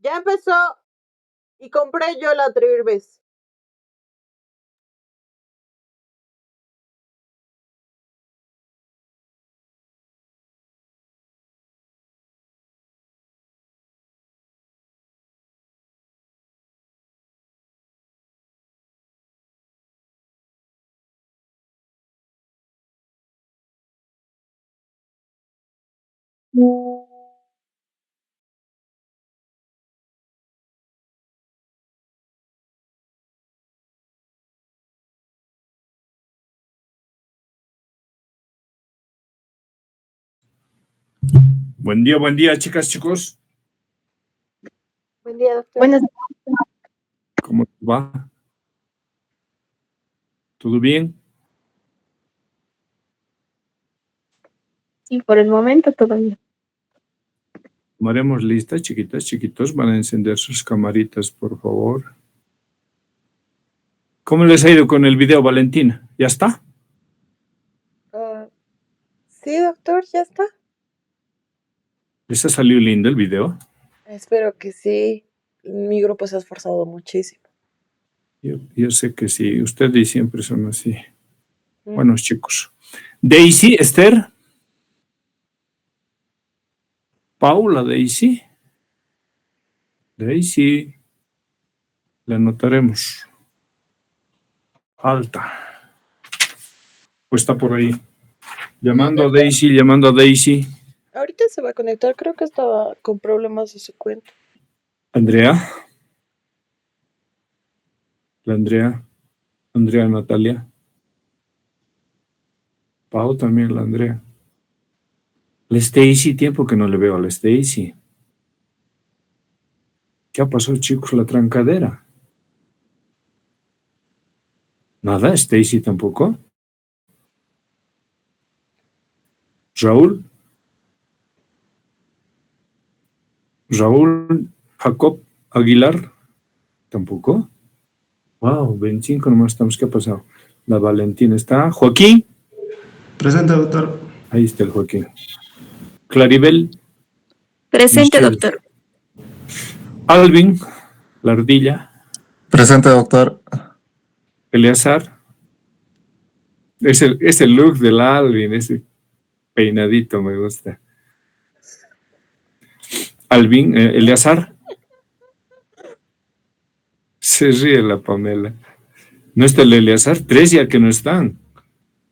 Ya empezó y compré yo la anterior vez. Buen día, chicas, chicos. Buen día, doctor. Buenas. ¿Cómo va? ¿Todo bien? Sí, por el momento todavía. Tomaremos lista, chiquitas, chiquitos. Van a encender sus camaritas, por favor. ¿Cómo les ha ido con el video, Valentina? ¿Ya está? Sí, doctor, ya está. ¿Les ha salido lindo el video? Espero que sí. Mi grupo se ha esforzado muchísimo. Yo sé que sí. Ustedes siempre son así. Buenos chicos. Daisy, Esther. Paula, Daisy. Daisy. La anotaremos. Alta. Pues está por ahí. Llamando a Daisy. Ahorita se va a conectar, creo que estaba con problemas de su cuenta. Andrea. La Andrea Natalia. Pau también, la Andrea. La Stacy, tiempo que no le veo a la Stacy. ¿Qué ha pasado, chicos? La trancadera. Nada, Stacy tampoco. Raúl Jacob Aguilar. Tampoco. Wow, 25 nomás estamos. ¿Qué ha pasado? La Valentina está. Joaquín. Presente, doctor. Ahí está el Joaquín. Claribel. Presente, Michelle. doctor. Alvin. La ardilla. Presente, doctor. Eleazar. Es el look del Alvin, ese peinadito me gusta. Alvin, Eleazar. Se ríe la Pamela. No está el Eleazar, 3 ya que no están.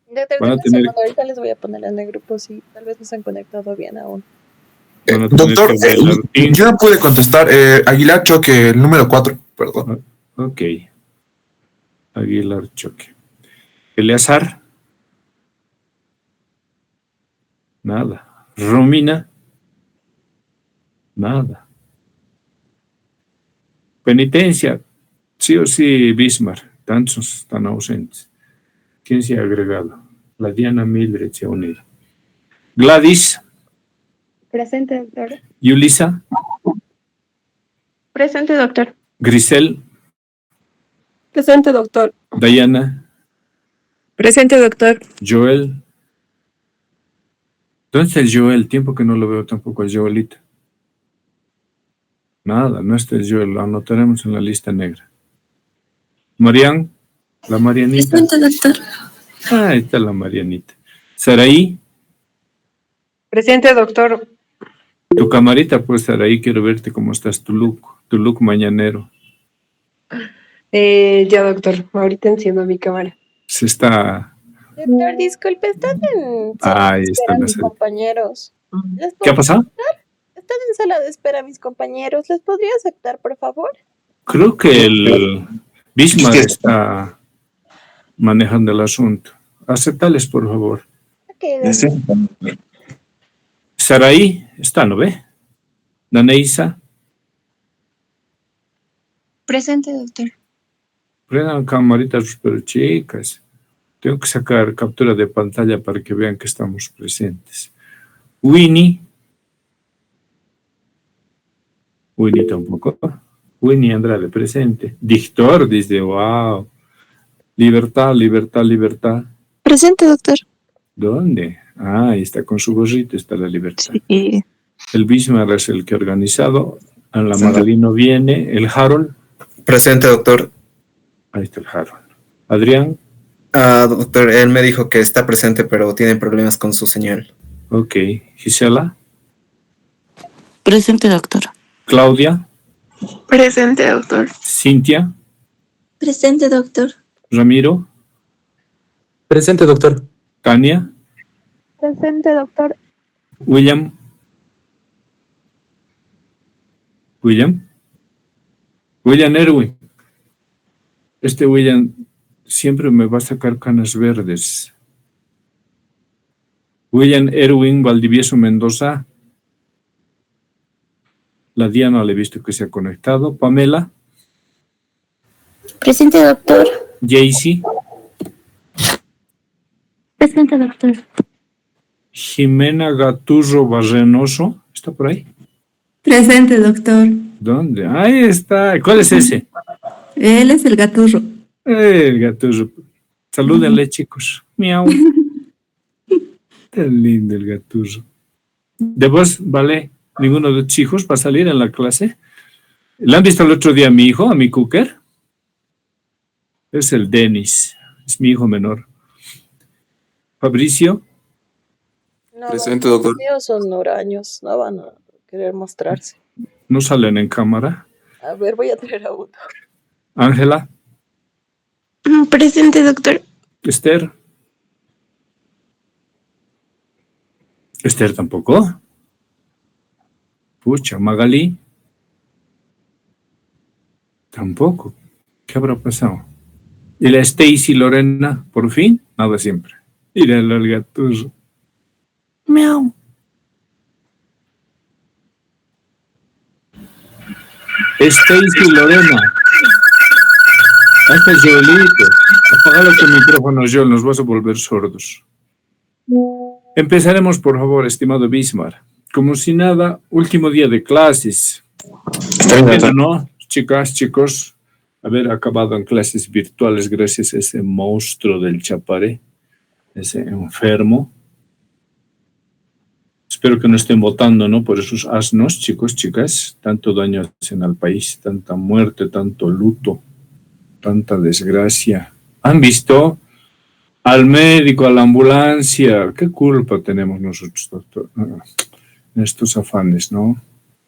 Doctor, Van a denme un tener- segundo, ahorita les voy a poner en el grupo si tal vez no se han conectado bien aún. Van a tener Doctor, que bailar. yo no pude contestar. Aguilar Choque, el número 4, perdón. Ok. Aguilar Choque. Eleazar. Nada. Romina. Nada. Penitencia. Sí o sí, Bismarck. Tantos están ausentes. ¿Quién se ha agregado? La Diana Mildred se ha unido. Gladys. Presente, doctor. Yulisa. Presente, doctor. Grisel. Presente, doctor. Diana. Presente, doctor. Joel. ¿Dónde está el Joel? Tiempo que no lo veo tampoco el Joelito. Nada, no está el Joel. Lo anotaremos en la lista negra. Marian. La Marianita. Presente, doctor. Ah, ahí está la Marianita. Saraí. Presente, doctor. Tu camarita puede estar ahí. Quiero verte cómo estás. Tu look mañanero. Ya, doctor. Ahorita enciendo mi cámara. Se está... Doctor, disculpe, están en Ahí de espera están mis las- compañeros. ¿Les ¿Qué ha pasado? Están en sala de espera mis compañeros. ¿Les podría aceptar, por favor? Creo que el Bismarck está manejando el asunto. Aceptales, por favor. Ok, doctor. Saraí está, ¿no ve? Daneisa. Presente, doctor. Prendan camaritas, pero chicas. Tengo que sacar captura de pantalla para que vean que estamos presentes. Winnie tampoco. Winnie Andrade presente. Dictor dice, wow. Libertad. Presente, doctor. ¿Dónde? Ah, ahí está con su gorrito, está la libertad. Sí. El Bismarck es el que ha organizado. La Magalí no viene. El Harold. Presente, doctor. Ahí está el Harold. Adrián. Doctor, él me dijo que está presente, pero tiene problemas con su señal. Ok. Gisela. Presente, doctor. Claudia. Presente, doctor. Cintia. Presente, doctor. Ramiro. Presente, doctor. Tania. Presente, doctor. William. William Erwin. Este William siempre me va a sacar canas verdes. William Erwin Valdivieso Mendoza. La Diana le he visto que se ha conectado. Pamela. Presente, doctor. Jaycee. Presente, doctor. Jimena Gaturro Barrenoso. ¿Está por ahí? Presente, doctor. ¿Dónde? Ahí está. ¿Cuál es ese? Él es el gaturro. El Gaturro. Salúdenle, chicos. Miau. Tan lindo el Gaturro. ¿De vos, vale? ¿Ninguno de tus hijos va a salir en la clase? ¿Le han visto el otro día a mi hijo, a mi cooker? Es el Denis. Es mi hijo menor. Fabricio. No, Presente, los doctor. míos son huraños, no van a querer mostrarse. No salen en cámara. A ver, voy a traer a uno. Ángela. Presente, doctor. Esther. Esther tampoco. Pucha, Magalí. Tampoco. ¿Qué habrá pasado? ¿Y la Stacy Lorena? ¿Por fin? Nada siempre. Míralo al Gaturro. Miau. Stacy Lorena. Ahí está Joelito. Apágalo tu micrófono, Joel, nos vas a volver sordos. Empezaremos, por favor, estimado Bismar. Como si nada, último día de clases. Pero no, chicas, chicos, haber acabado en clases virtuales gracias a ese monstruo del Chaparé, ese enfermo. Espero que no estén votando, ¿no? Por esos asnos, chicos, chicas. Tanto daño hacen al país, tanta muerte, tanto luto, tanta desgracia. ¿Han visto? Al médico, a la ambulancia. ¿Qué culpa tenemos nosotros, doctor? En estos afanes, ¿no?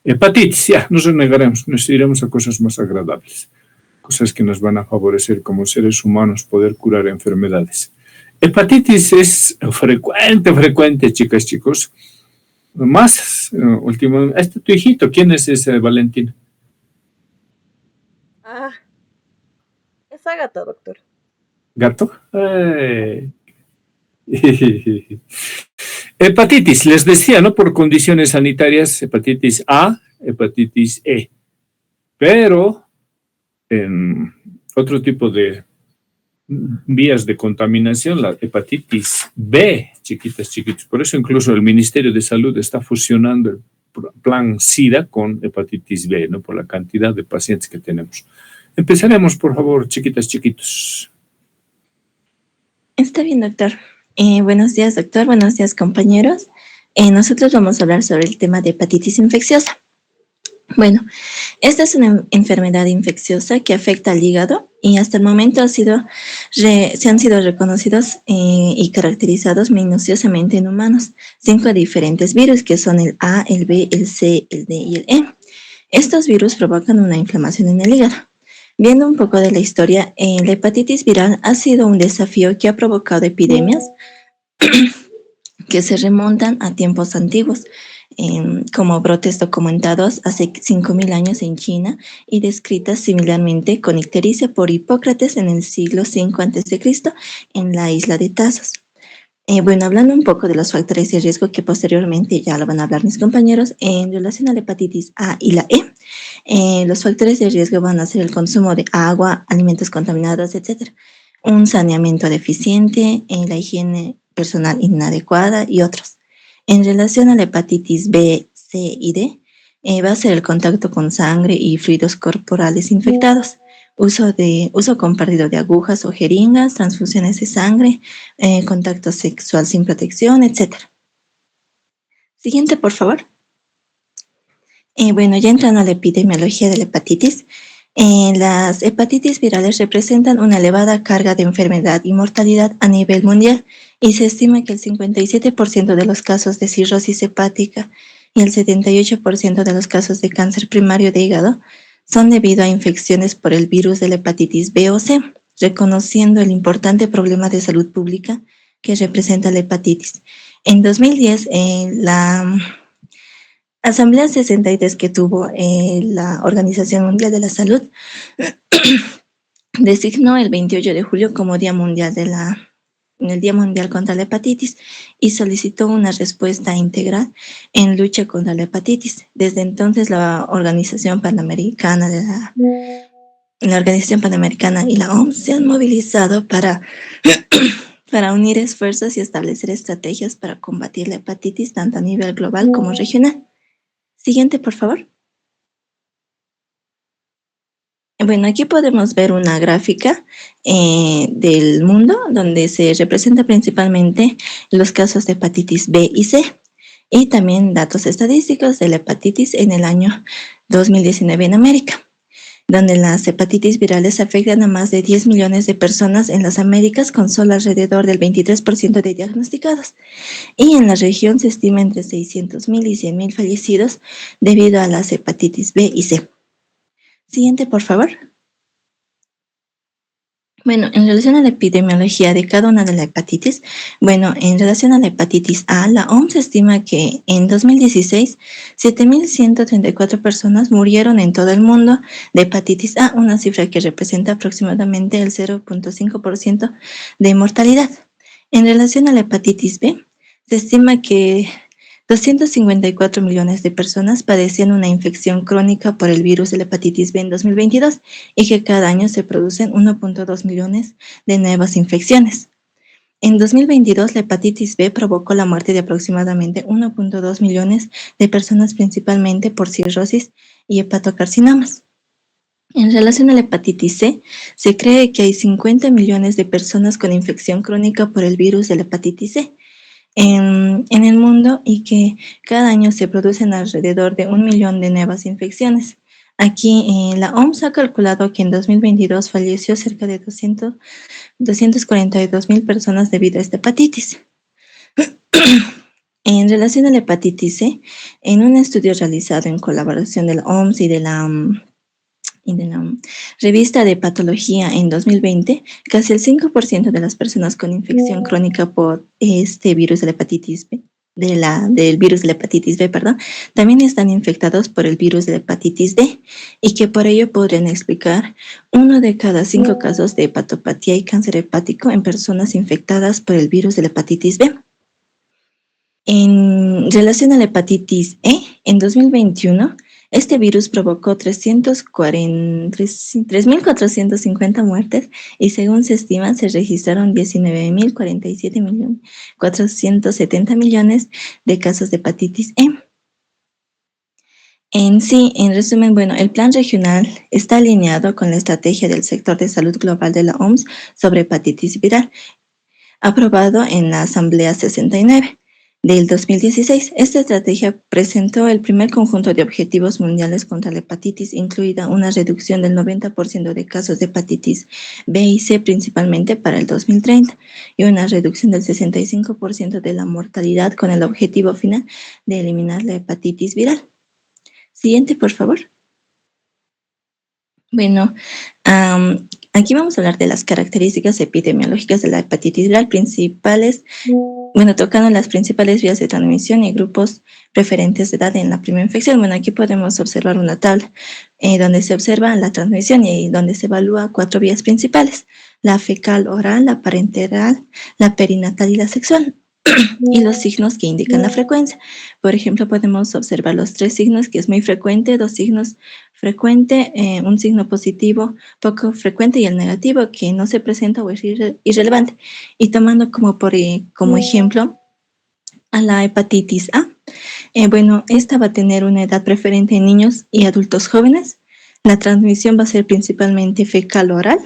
Hepatitis, ya, no renegaremos. Nos iremos a cosas más agradables. Cosas que nos van a favorecer como seres humanos poder curar enfermedades. Hepatitis es frecuente, chicas, chicos. Más, último, este tu hijito, ¿quién es ese, Valentín? Ah, es Ágata, doctor. ¿Gato? Hepatitis, les decía, ¿no? Por condiciones sanitarias, hepatitis A, hepatitis E. Pero en otro tipo de vías de contaminación, la hepatitis B, chiquitas. Por eso incluso el Ministerio de Salud está fusionando el plan SIDA con hepatitis B, ¿no? Por la cantidad de pacientes que tenemos. Empezaremos, por favor, chiquitos. Está bien, doctor. Buenos días, doctor. Buenos días, compañeros. Nosotros vamos a hablar sobre el tema de hepatitis infecciosa. Bueno, esta es una enfermedad infecciosa que afecta al hígado y hasta el momento se han sido reconocidos y caracterizados minuciosamente en humanos 5 diferentes virus que son el A, el B, el C, el D y el E. Estos virus provocan una inflamación en el hígado. Viendo un poco de la historia, la hepatitis viral ha sido un desafío que ha provocado epidemias que se remontan a tiempos antiguos, como brotes documentados hace 5.000 años en China y descritas similarmente con ictericia por Hipócrates en el siglo V a.C. en la isla de Tasos. Bueno, hablando un poco de los factores de riesgo que posteriormente ya lo van a hablar mis compañeros, en relación a la hepatitis A y la E, los factores de riesgo van a ser el consumo de agua, alimentos contaminados, etc. Un saneamiento deficiente, la higiene personal inadecuada y otros. En relación a la hepatitis B, C y D, va a ser el contacto con sangre y fluidos corporales infectados, uso compartido de agujas o jeringas, transfusiones de sangre, contacto sexual sin protección, etc. Siguiente, por favor. Bueno, ya entrando a la epidemiología de la hepatitis, las hepatitis virales representan una elevada carga de enfermedad y mortalidad a nivel mundial y se estima que el 57% de los casos de cirrosis hepática y el 78% de los casos de cáncer primario de hígado son debido a infecciones por el virus de la hepatitis B o C, reconociendo el importante problema de salud pública que representa la hepatitis. En 2010, la Asamblea 63 que tuvo la Organización Mundial de la Salud designó el 28 de julio como Día Mundial el Día Mundial contra la Hepatitis y solicitó una respuesta integral en lucha contra la hepatitis. Desde entonces, la Organización Panamericana y la OMS se han movilizado para unir esfuerzos y establecer estrategias para combatir la hepatitis tanto a nivel global como regional. Siguiente, por favor. Bueno, aquí podemos ver una gráfica del mundo donde se representa principalmente los casos de hepatitis B y C y también datos estadísticos de la hepatitis en el año 2019 en América, donde las hepatitis virales afectan a más de 10 millones de personas en las Américas con solo alrededor del 23% de diagnosticados. Y en la región se estima entre 600,000 y 100,000 fallecidos debido a las hepatitis B y C. Siguiente, por favor. Bueno, en relación a la epidemiología de cada una de las hepatitis, bueno, en relación a la hepatitis A, la OMS estima que en 2016, 7,134 personas murieron en todo el mundo de hepatitis A, una cifra que representa aproximadamente el 0.5% de mortalidad. En relación a la hepatitis B, se estima que 254 millones de personas padecían una infección crónica por el virus de la hepatitis B en 2022 y que cada año se producen 1.2 millones de nuevas infecciones. En 2022, la hepatitis B provocó la muerte de aproximadamente 1.2 millones de personas, principalmente por cirrosis y hepatocarcinomas. En relación a la hepatitis C, se cree que hay 50 millones de personas con infección crónica por el virus de la hepatitis C en el mundo y que cada año se producen alrededor de 1 millón de nuevas infecciones. Aquí la OMS ha calculado que en 2022 falleció cerca de 242,000 personas debido a esta hepatitis. En relación a la hepatitis C, en un estudio realizado en colaboración de la OMS y de la revista de patología en 2020, casi el 5% de las personas con infección crónica por este virus de la hepatitis B, del virus de la hepatitis B, también están infectados por el virus de la hepatitis D y que por ello podrían explicar 1 de cada 5 casos de hepatopatía y cáncer hepático en personas infectadas por el virus de la hepatitis B. En relación a la hepatitis E, en 2021, este virus provocó 3.450 muertes y según se estima se registraron 19.047.470 millones de casos de hepatitis E. En resumen, bueno, el plan regional está alineado con la estrategia del sector de salud global de la OMS sobre hepatitis viral, aprobado en la Asamblea 69. Del 2016, esta estrategia presentó el primer conjunto de objetivos mundiales contra la hepatitis, incluida una reducción del 90% de casos de hepatitis B y C, principalmente para el 2030, y una reducción del 65% de la mortalidad con el objetivo final de eliminar la hepatitis viral. Siguiente, por favor. Bueno, aquí vamos a hablar de las características epidemiológicas de la hepatitis viral tocando las principales vías de transmisión y grupos preferentes de edad en la primera infección. Bueno, aquí podemos observar una tabla donde se observa la transmisión y donde se evalúa 4 vías principales: la fecal oral, la parenteral, la perinatal y la sexual. Y los signos que indican la frecuencia. Por ejemplo, podemos observar los 3 signos, que es muy frecuente, 2 signos frecuente, un signo positivo poco frecuente y el negativo que no se presenta o es irrelevante. Y tomando como ejemplo a la hepatitis A, esta va a tener una edad preferente en niños y adultos jóvenes. La transmisión va a ser principalmente fecal oral.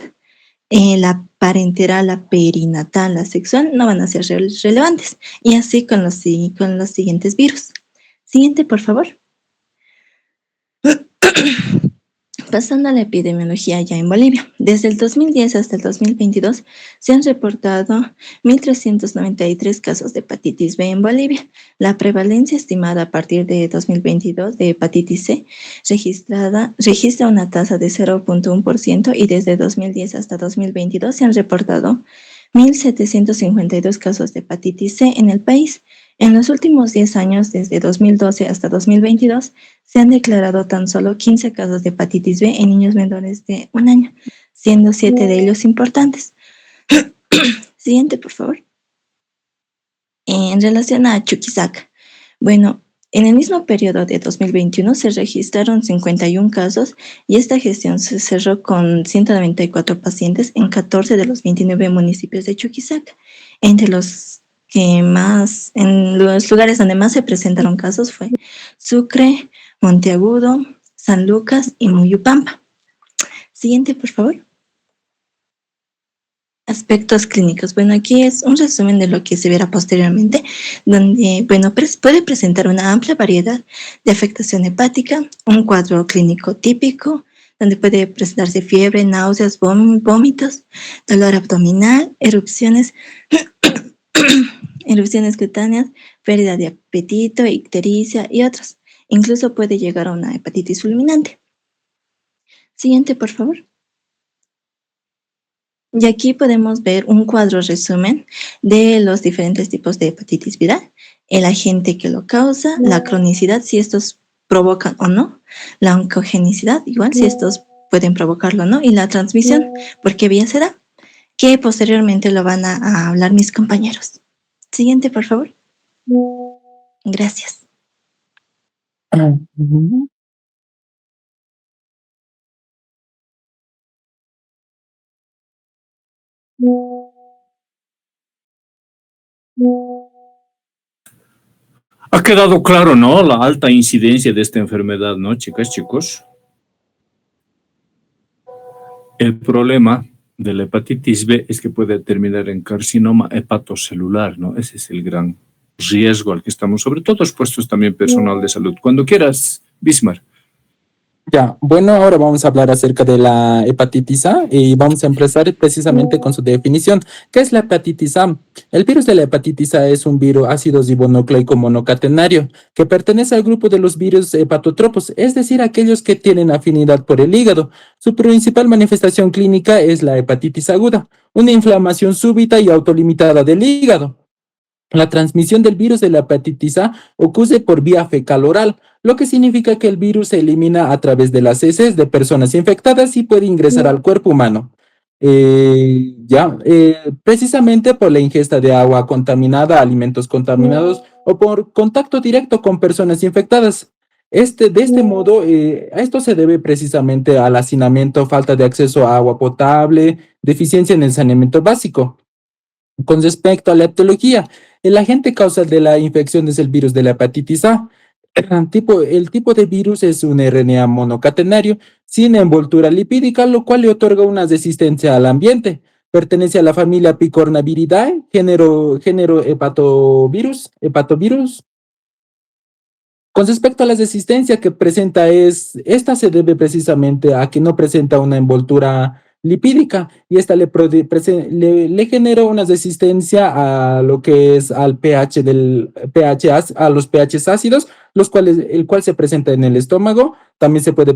La parenteral, la perinatal, la sexual no van a ser relevantes. Y así con los siguientes virus. Siguiente, por favor. Pasando a la epidemiología ya en Bolivia. Desde el 2010 hasta el 2022 se han reportado 1.393 casos de hepatitis B en Bolivia. La prevalencia estimada a partir de 2022 de hepatitis C registra una tasa de 0.1% y desde 2010 hasta 2022 se han reportado 1.752 casos de hepatitis C en el país. En los últimos 10 años, desde 2012 hasta 2022, se han declarado tan solo 15 casos de hepatitis B en niños menores de 1 año, siendo 7 de ellos importantes. Siguiente, por favor. En relación a Chuquisaca, bueno, en el mismo periodo de 2021 se registraron 51 casos y esta gestión se cerró con 194 pacientes en 14 de los 29 municipios de Chuquisaca. Entre los en los lugares donde más se presentaron casos fue Sucre, Monteagudo, San Lucas y Muyupampa. Siguiente, por favor. Aspectos clínicos. Bueno, aquí es un resumen de lo que se verá posteriormente, donde, bueno, puede presentar una amplia variedad de afectación hepática, un cuadro clínico típico, donde puede presentarse fiebre, náuseas, vómitos, dolor abdominal, erupciones cutáneas, pérdida de apetito, ictericia y otros. Incluso puede llegar a una hepatitis fulminante. Siguiente, por favor. Y aquí podemos ver un cuadro resumen de los diferentes tipos de hepatitis viral, el agente que lo causa, la cronicidad, si estos provocan o no, la oncogenicidad, igual si estos pueden provocarlo o no, y la transmisión, por qué vía se da, que posteriormente lo van a hablar mis compañeros. Siguiente, por favor. Gracias. Ha quedado claro, ¿no? La alta incidencia de esta enfermedad, ¿no, chicas, chicos? El problema de la hepatitis B es que puede terminar en carcinoma hepatocelular, ¿no? Ese es el gran riesgo al que estamos, sobre todo expuestos también personal de salud. Cuando quieras, Bismar. Ya, bueno, ahora vamos a hablar acerca de la hepatitis A y vamos a empezar precisamente con su definición. ¿Qué es la hepatitis A? El virus de la hepatitis A es un virus ácido ribonucleico monocatenario que pertenece al grupo de los virus hepatotropos, es decir, aquellos que tienen afinidad por el hígado. Su principal manifestación clínica es la hepatitis aguda, una inflamación súbita y autolimitada del hígado. La transmisión del virus de la hepatitis A ocurre por vía fecal-oral, lo que significa que el virus se elimina a través de las heces de personas infectadas y puede ingresar al cuerpo humano. Precisamente por la ingesta de agua contaminada, alimentos contaminados o por contacto directo con personas infectadas. De este modo, a esto se debe precisamente al hacinamiento, falta de acceso a agua potable, deficiencia en el saneamiento básico. Con respecto a la etiología, el agente causal de la infección es el virus de la hepatitis A. El tipo de virus es un RNA monocatenario sin envoltura lipídica, lo cual le otorga una resistencia al ambiente. Pertenece a la familia Picornaviridae, género hepatovirus. Con respecto a la resistencia que presenta, esta se debe precisamente a que no presenta una envoltura lipídica y esta le genera una resistencia a lo que es al pH a los pHs ácidos, el cual se presenta en el estómago. También se puede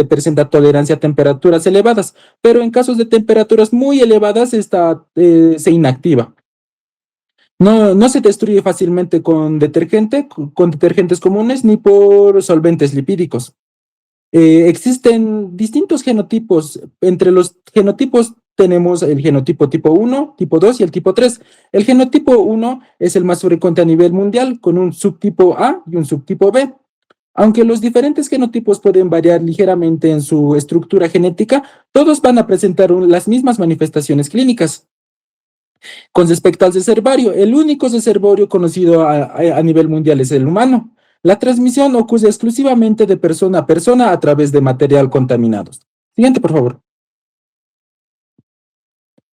presentar tolerancia a temperaturas elevadas, pero en casos de temperaturas muy elevadas se inactiva. No se destruye fácilmente con detergentes comunes ni por solventes lipídicos. Existen distintos genotipos. Entre los genotipos tenemos el genotipo tipo 1, tipo 2 y el tipo 3. El genotipo 1 es el más frecuente a nivel mundial, con un subtipo A y un subtipo B. Aunque los diferentes genotipos pueden variar ligeramente en su estructura genética, todos van a presentar las mismas manifestaciones clínicas. Con respecto al reservorio, el único reservorio conocido a nivel mundial es el humano. La transmisión ocurre exclusivamente de persona a persona a través de material contaminado. Siguiente, por favor.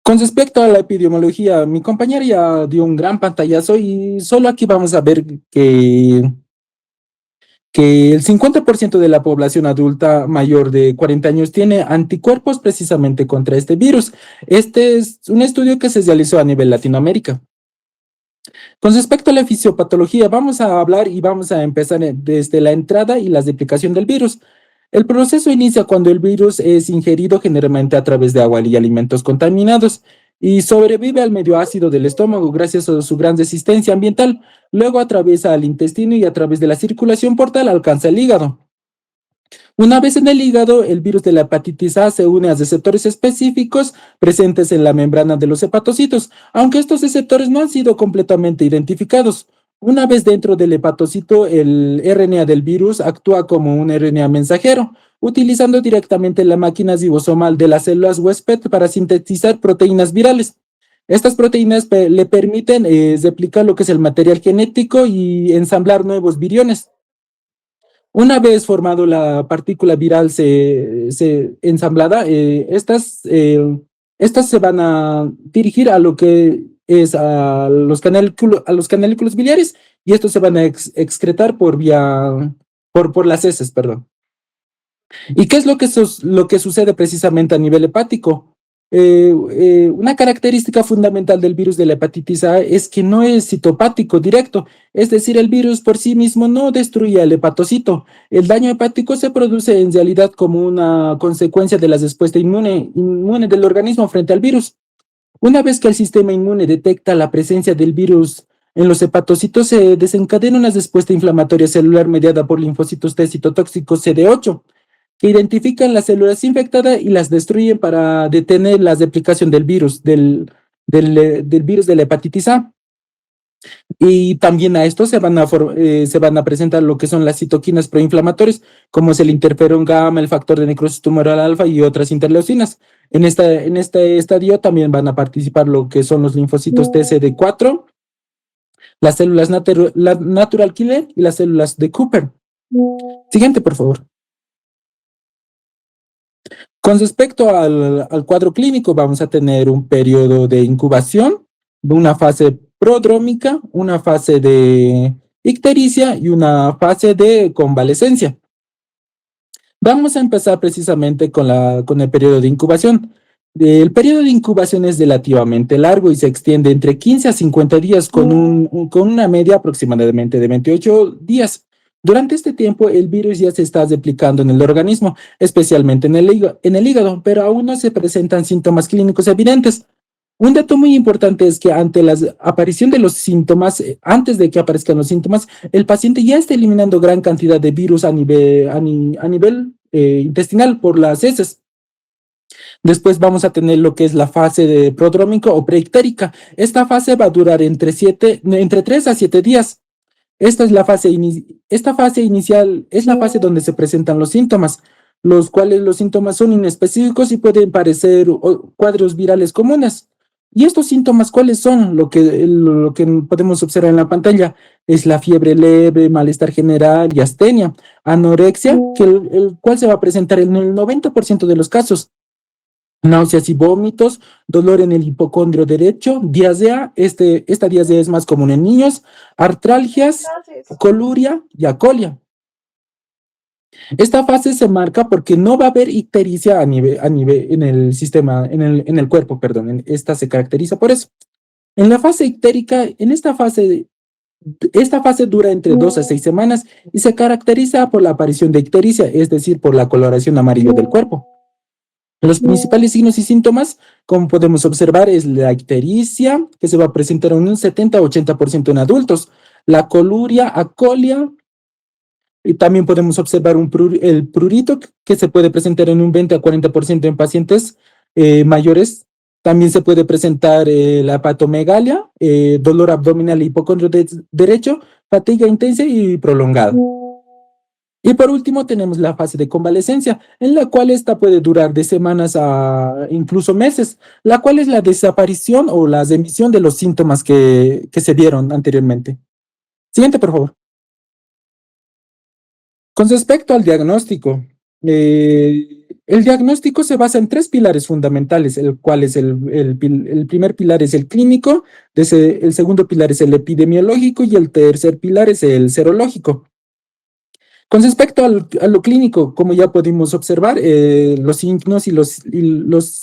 Con respecto a la epidemiología, mi compañera ya dio un gran pantallazo y solo aquí vamos a ver que que el 50% de la población adulta mayor de 40 años tiene anticuerpos precisamente contra este virus. Este es un estudio que se realizó a nivel Latinoamérica. Con respecto a la fisiopatología, vamos a hablar y vamos a empezar desde la entrada y la replicación del virus. El proceso inicia cuando el virus es ingerido generalmente a través de agua y alimentos contaminados y sobrevive al medio ácido del estómago gracias a su gran resistencia ambiental. Luego atraviesa el intestino y a través de la circulación portal alcanza el hígado. Una vez en el hígado, el virus de la hepatitis A se une a receptores específicos presentes en la membrana de los hepatocitos, aunque estos receptores no han sido completamente identificados. Una vez dentro del hepatocito, el RNA del virus actúa como un RNA mensajero, utilizando directamente la máquina ribosomal de las células huésped para sintetizar proteínas virales. Estas proteínas le permiten replicar lo que es el material genético y ensamblar nuevos viriones. Una vez formado la partícula viral ensamblada, estas se van a dirigir a lo que es a los canalículos biliares y estos se van a excretar por las heces, perdón. ¿Y qué es lo que sucede precisamente a nivel hepático? Una característica fundamental del virus de la hepatitis A es que no es citopático directo, es decir, el virus por sí mismo no destruye el hepatocito. El daño hepático se produce en realidad como una consecuencia de la respuesta inmune del organismo frente al virus. Una vez que el sistema inmune detecta la presencia del virus en los hepatocitos, se desencadena una respuesta inflamatoria celular mediada por linfocitos T citotóxicos CD8, que identifican las células infectadas y las destruyen para detener la replicación del virus, del virus de la hepatitis A. Y también a esto se van a presentar lo que son las citoquinas proinflamatorias, como es el interferón gamma, el factor de necrosis tumoral alfa y otras interleucinas. En este estadio también van a participar lo que son los linfocitos TCD4, las células natural killer y las células de Cooper. Siguiente, por favor. Con respecto al cuadro clínico, vamos a tener un periodo de incubación, una fase prodrómica, una fase de ictericia y una fase de convalescencia. Vamos a empezar precisamente con el periodo de incubación. El periodo de incubación es relativamente largo y se extiende entre 15 a 50 días con una media aproximadamente de 28 días. Durante este tiempo, el virus ya se está replicando en el organismo, especialmente en el hígado, pero aún no se presentan síntomas clínicos evidentes. Un dato muy importante es que ante la aparición de los síntomas, antes de que aparezcan los síntomas, el paciente ya está eliminando gran cantidad de virus a nivel intestinal por las heces. Después vamos a tener lo que es la fase de prodrómico o preictérica. Esta fase va a durar entre 3 a 7 días. Esta fase inicial es la fase donde se presentan los síntomas, los cuales los síntomas son inespecíficos y pueden parecer cuadros virales comunes. ¿Y estos síntomas cuáles son? Lo que podemos observar en la pantalla es la fiebre leve, malestar general y astenia, anorexia, el cual se va a presentar en el 90% de los casos. Náuseas y vómitos, dolor en el hipocondrio derecho, diarrea, esta diarrea es más común en niños, artralgias, coluria y acolia. Esta fase se marca porque no va a haber ictericia en el sistema, en el cuerpo, perdón. Esta se caracteriza por eso. En la fase ictérica, esta fase dura entre 2 a 6 semanas y se caracteriza por la aparición de ictericia, es decir, por la coloración amarilla del cuerpo. Los principales signos y síntomas, como podemos observar, es la ictericia, que se va a presentar en un 70 a 80% en adultos, la coluria, acolia, y también podemos observar el prurito, que se puede presentar en un 20 a 40% en pacientes mayores. También se puede presentar la hepatomegalia, dolor abdominal e hipocondrio derecho, fatiga intensa y prolongada. Y por último tenemos la fase de convalescencia, en la cual esta puede durar de semanas a incluso meses, la cual es la desaparición o la remisión de los síntomas que se vieron anteriormente. Siguiente, por favor. Con respecto al diagnóstico, el diagnóstico se basa en 3 pilares fundamentales, el cual es el primer pilar es el clínico, el segundo pilar es el epidemiológico y el tercer pilar es el serológico. Con respecto a lo clínico, como ya pudimos observar, los signos y los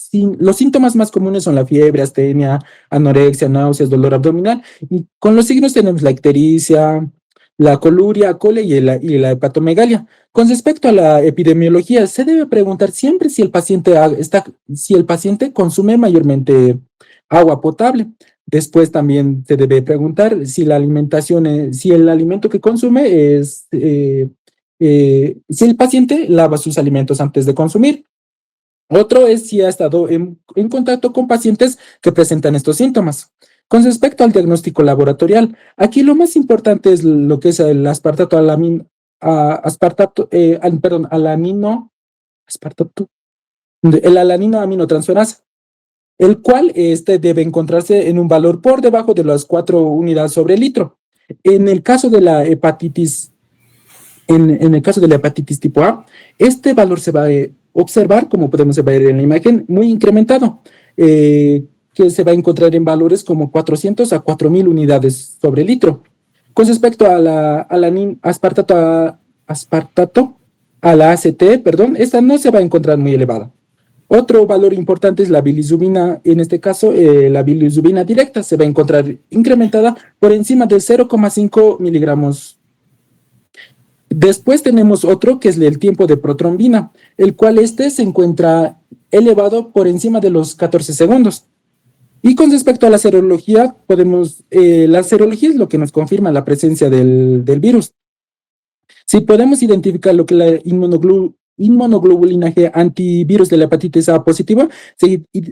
síntomas más comunes son la fiebre, astenia, anorexia, náuseas, dolor abdominal. Y con los signos tenemos la ictericia, la coluria, cole y la hepatomegalia. Con respecto a la epidemiología, se debe preguntar siempre si el paciente consume mayormente agua potable. Después también se debe preguntar si la alimentación, si el alimento que consume es, si el paciente lava sus alimentos antes de consumir. Otro es si ha estado en contacto con pacientes que presentan estos síntomas. Con respecto al diagnóstico laboratorial, aquí lo más importante es lo que es el aspartato el alanino aminotransferasa, el cual debe encontrarse en un valor por debajo de las 4 unidades sobre litro. En el caso de la hepatitis, en el caso de la hepatitis tipo A, este valor se va a observar, como podemos ver en la imagen, muy incrementado, que se va a encontrar en valores como 400 a 4000 unidades sobre litro. Con respecto a la aspartato, a la ACT, perdón, esta no se va a encontrar muy elevada. Otro valor importante es la bilirrubina. En este caso, la bilirrubina directa se va a encontrar incrementada por encima de 0,5 miligramos. Después tenemos otro que es el tiempo de protrombina, el cual se encuentra elevado por encima de los 14 segundos. Y con respecto a la serología, la serología es lo que nos confirma la presencia del virus. Si podemos identificar lo que la inmunoglobulina G antivirus de la hepatitis A positiva,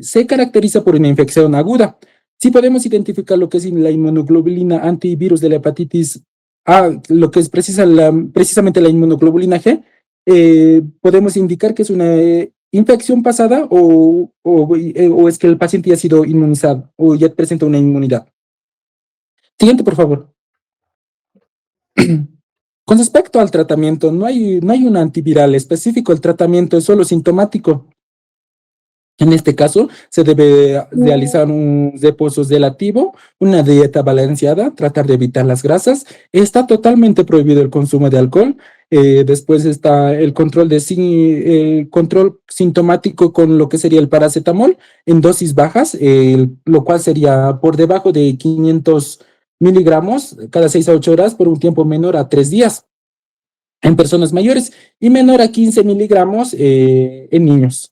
se caracteriza por una infección aguda. Si podemos identificar lo que es la inmunoglobulina antivirus de la hepatitis A, lo que es precisamente la inmunoglobulina G, podemos indicar que es una infección pasada o es que el paciente ya ha sido inmunizado o ya presenta una inmunidad. Siguiente, por favor. Con respecto al tratamiento, no hay un antiviral específico, el tratamiento es solo sintomático. En este caso, se debe realizar un reposo relativo, una dieta balanceada, tratar de evitar las grasas. Está totalmente prohibido el consumo de alcohol. Después está el control sintomático con lo que sería el paracetamol en dosis bajas, lo cual sería por debajo de 500 miligramos cada 6 a 8 horas por un tiempo menor a 3 días en personas mayores y menor a 15 miligramos en niños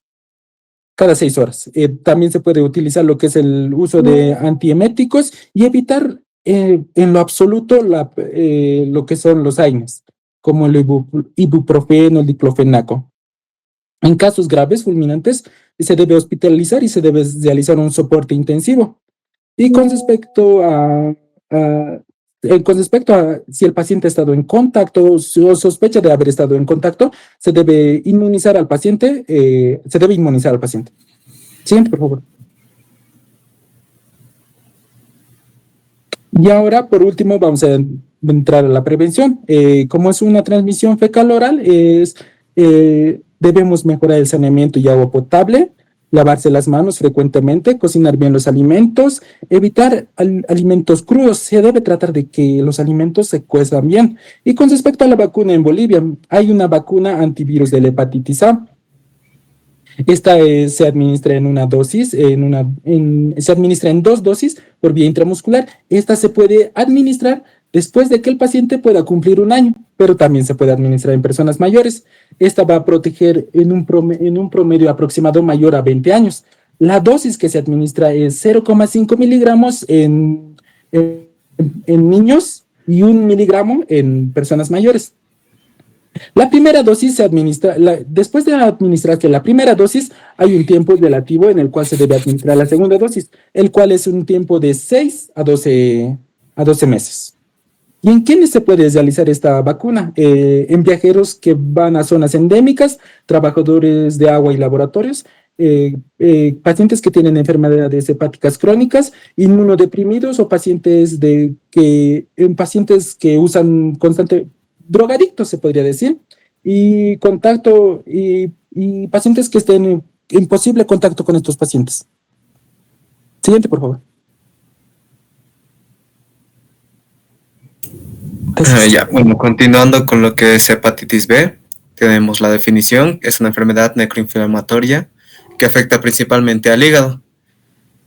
cada 6 horas. También se puede utilizar lo que es el uso de antieméticos y evitar en lo absoluto lo que son los AINES, como el ibuprofeno, el diclofenaco. En casos graves, fulminantes, se debe hospitalizar y se debe realizar un soporte intensivo. Y con respecto a si el paciente ha estado en contacto o sospecha de haber estado en contacto, se debe inmunizar al paciente. Siguiente, por favor. Y ahora, por último, vamos a entrar a la prevención. Como es una transmisión fecal-oral, debemos mejorar el saneamiento y agua potable, lavarse las manos frecuentemente, cocinar bien los alimentos, evitar alimentos crudos. Se debe tratar de que los alimentos se cuezan bien. Y con respecto a la vacuna en Bolivia, hay una vacuna antivirus de la hepatitis A. Esta se administra en una dosis, se administra en 2 dosis por vía intramuscular. Esta se puede administrar después de que el paciente pueda cumplir 1 año, pero también se puede administrar en personas mayores. Esta va a proteger en un promedio aproximado mayor a 20 años. La dosis que se administra es 0,5 miligramos en niños y 1 miligramo en personas mayores. La primera dosis se administra, después de administrarse la primera dosis, hay un tiempo relativo en el cual se debe administrar la segunda dosis, el cual es un tiempo de 6 a 12 meses. ¿Y en quiénes se puede realizar esta vacuna? En viajeros que van a zonas endémicas, trabajadores de agua y laboratorios, pacientes que tienen enfermedades hepáticas crónicas, inmunodeprimidos o pacientes que usan constante, drogadictos se podría decir, y pacientes que estén en posible contacto con estos pacientes. Siguiente, por favor. Bueno, continuando con lo que es hepatitis B, tenemos la definición, es una enfermedad necroinflamatoria que afecta principalmente al hígado.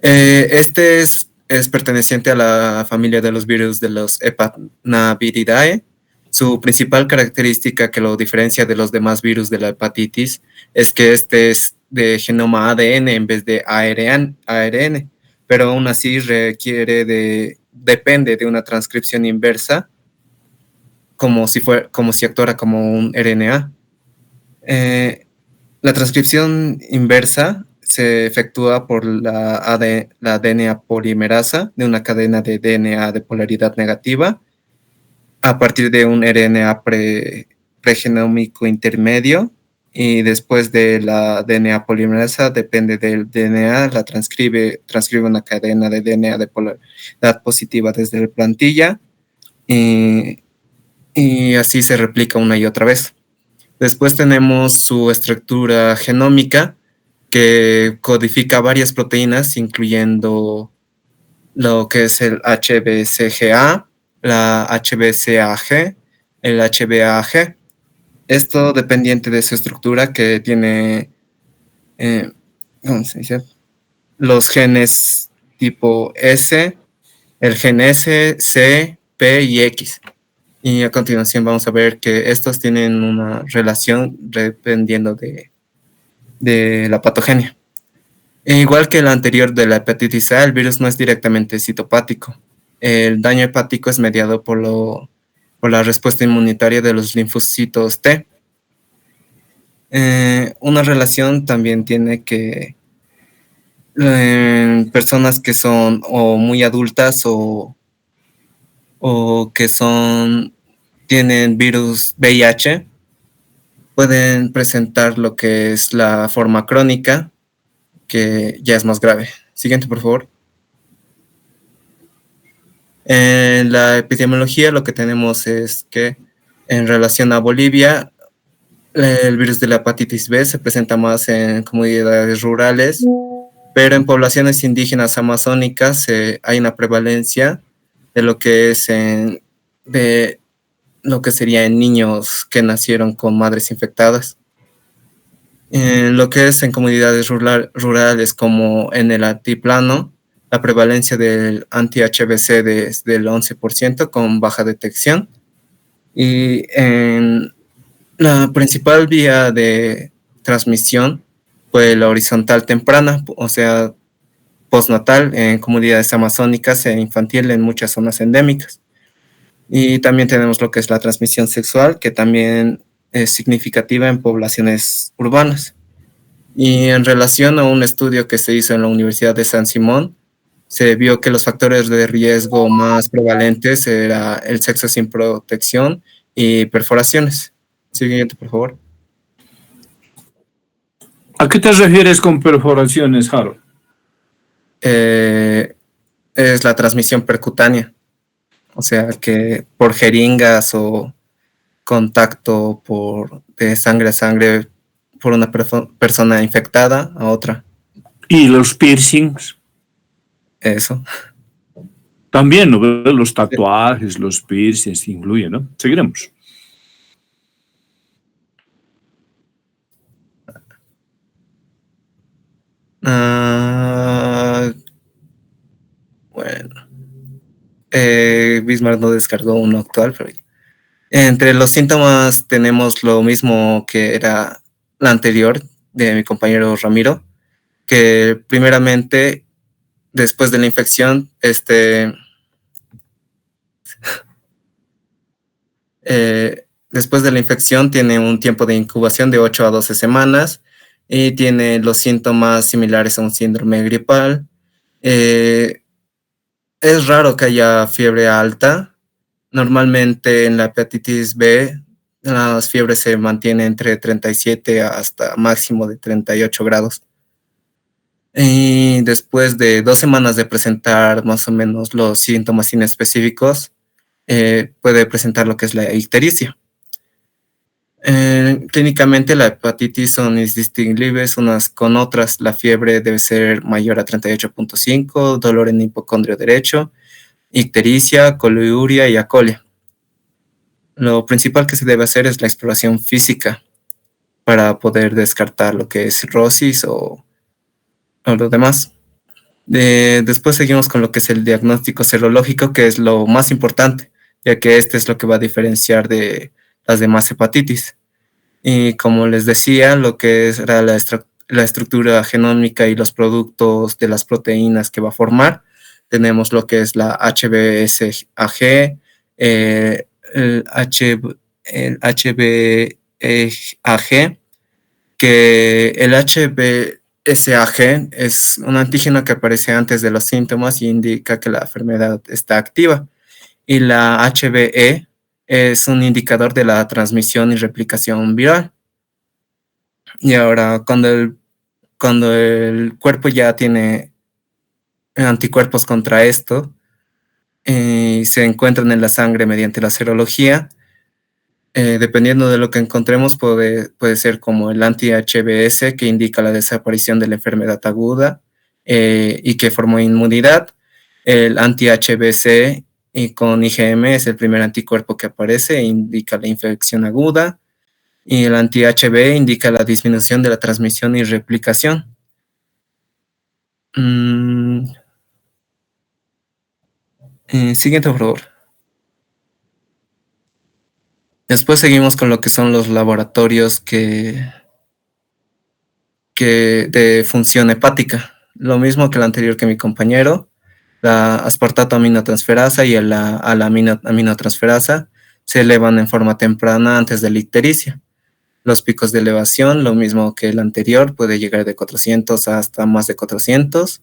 Este es perteneciente a la familia de los virus de los Hepatnaviridae. Su principal característica que lo diferencia de los demás virus de la hepatitis es que este es de genoma ADN en vez de ARN, pero aún así depende de una transcripción inversa, como si actuara como un RNA. La transcripción inversa se efectúa por la DNA polimerasa de una cadena de DNA de polaridad negativa a partir de un RNA pregenómico intermedio, y después de la DNA polimerasa, depende del DNA, la transcribe una cadena de DNA de polaridad positiva desde la plantilla, y así se replica una y otra vez. Después tenemos su estructura genómica, que codifica varias proteínas, incluyendo lo que es el HBCGA, la HBCAG, el HBAG. Esto dependiente de su estructura, que tiene ¿cómo se dice? Los genes tipo S, el gen S, C, P y X. Y a continuación vamos a ver que estos tienen una relación dependiendo de la patogenia. Igual que el anterior de la hepatitis A, el virus no es directamente citopático. El daño hepático es mediado por la respuesta inmunitaria de los linfocitos T. Una relación también tiene que personas que son o muy adultas o que tienen virus VIH pueden presentar lo que es la forma crónica, que ya es más grave. Siguiente, por favor. En la epidemiología lo que tenemos es que en relación a Bolivia, el virus de la hepatitis B se presenta más en comunidades rurales, pero en poblaciones indígenas amazónicas hay una prevalencia de lo que es de lo que sería en niños que nacieron con madres infectadas. En lo que es en comunidades rurales como en el altiplano, la prevalencia del anti-HBC es del 11% con baja detección. Y en la principal vía de transmisión fue la horizontal temprana, o sea, postnatal en comunidades amazónicas e infantil en muchas zonas endémicas. Y también tenemos lo que es la transmisión sexual, que también es significativa en poblaciones urbanas. Y en relación a un estudio que se hizo en la Universidad de San Simón, se vio que los factores de riesgo más prevalentes era el sexo sin protección y perforaciones. Siguiente, por favor. ¿A qué te refieres con perforaciones, Harold? Es la transmisión percutánea. O sea, que por jeringas o contacto de sangre a sangre por una persona infectada a otra. ¿Y los piercings? Eso. También, ¿no? Los tatuajes, los piercings incluyen, ¿no? Seguiremos. Bueno. Bismarck no descargó uno actual, pero entre los síntomas tenemos lo mismo que era la anterior de mi compañero Ramiro, que primeramente después de la infección, después de la infección tiene un tiempo de incubación de 8 a 12 semanas y tiene los síntomas similares a un síndrome gripal. Es raro que haya fiebre alta. Normalmente en la hepatitis B las fiebres se mantienen entre 37 hasta máximo de 38 grados. Y después de 2 semanas de presentar más o menos los síntomas inespecíficos, puede presentar lo que es la ictericia. Clínicamente la hepatitis son indistinguibles unas con otras. La fiebre debe ser mayor a 38.5, dolor en hipocondrio derecho, ictericia, coliuria y acolia. lo principal que se debe hacer es la exploración física para poder descartar lo que es cirrosis o lo demás. Después seguimos con lo que es el diagnóstico serológico, que es lo más importante, ya que este es lo que va a diferenciar de las demás hepatitis. Y como les decía, lo que era la estructura genómica y los productos de las proteínas que va a formar, tenemos lo que es la HBsAg, el HBeAg, que el HBsAg es un antígeno que aparece antes de los síntomas y indica que la enfermedad está activa. Y la HBe es un indicador de la transmisión y replicación viral. Y ahora, cuando el cuerpo ya tiene anticuerpos contra esto, se encuentran en la sangre mediante la serología, dependiendo de lo que encontremos, puede ser como el anti-HBs, que indica la desaparición de la enfermedad aguda y que formó inmunidad. El anti-HBc y con IgM es el primer anticuerpo que aparece e indica la infección aguda. Y el anti-HB indica la disminución de la transmisión y replicación. Siguiente, por favor. Después seguimos con lo que son los laboratorios de función hepática. Lo mismo que el anterior que mi compañero, la aspartato aminotransferasa y la aminotransferasa se elevan en forma temprana antes de la ictericia. Los picos de elevación, lo mismo que el anterior, puede llegar de 400 hasta más de 400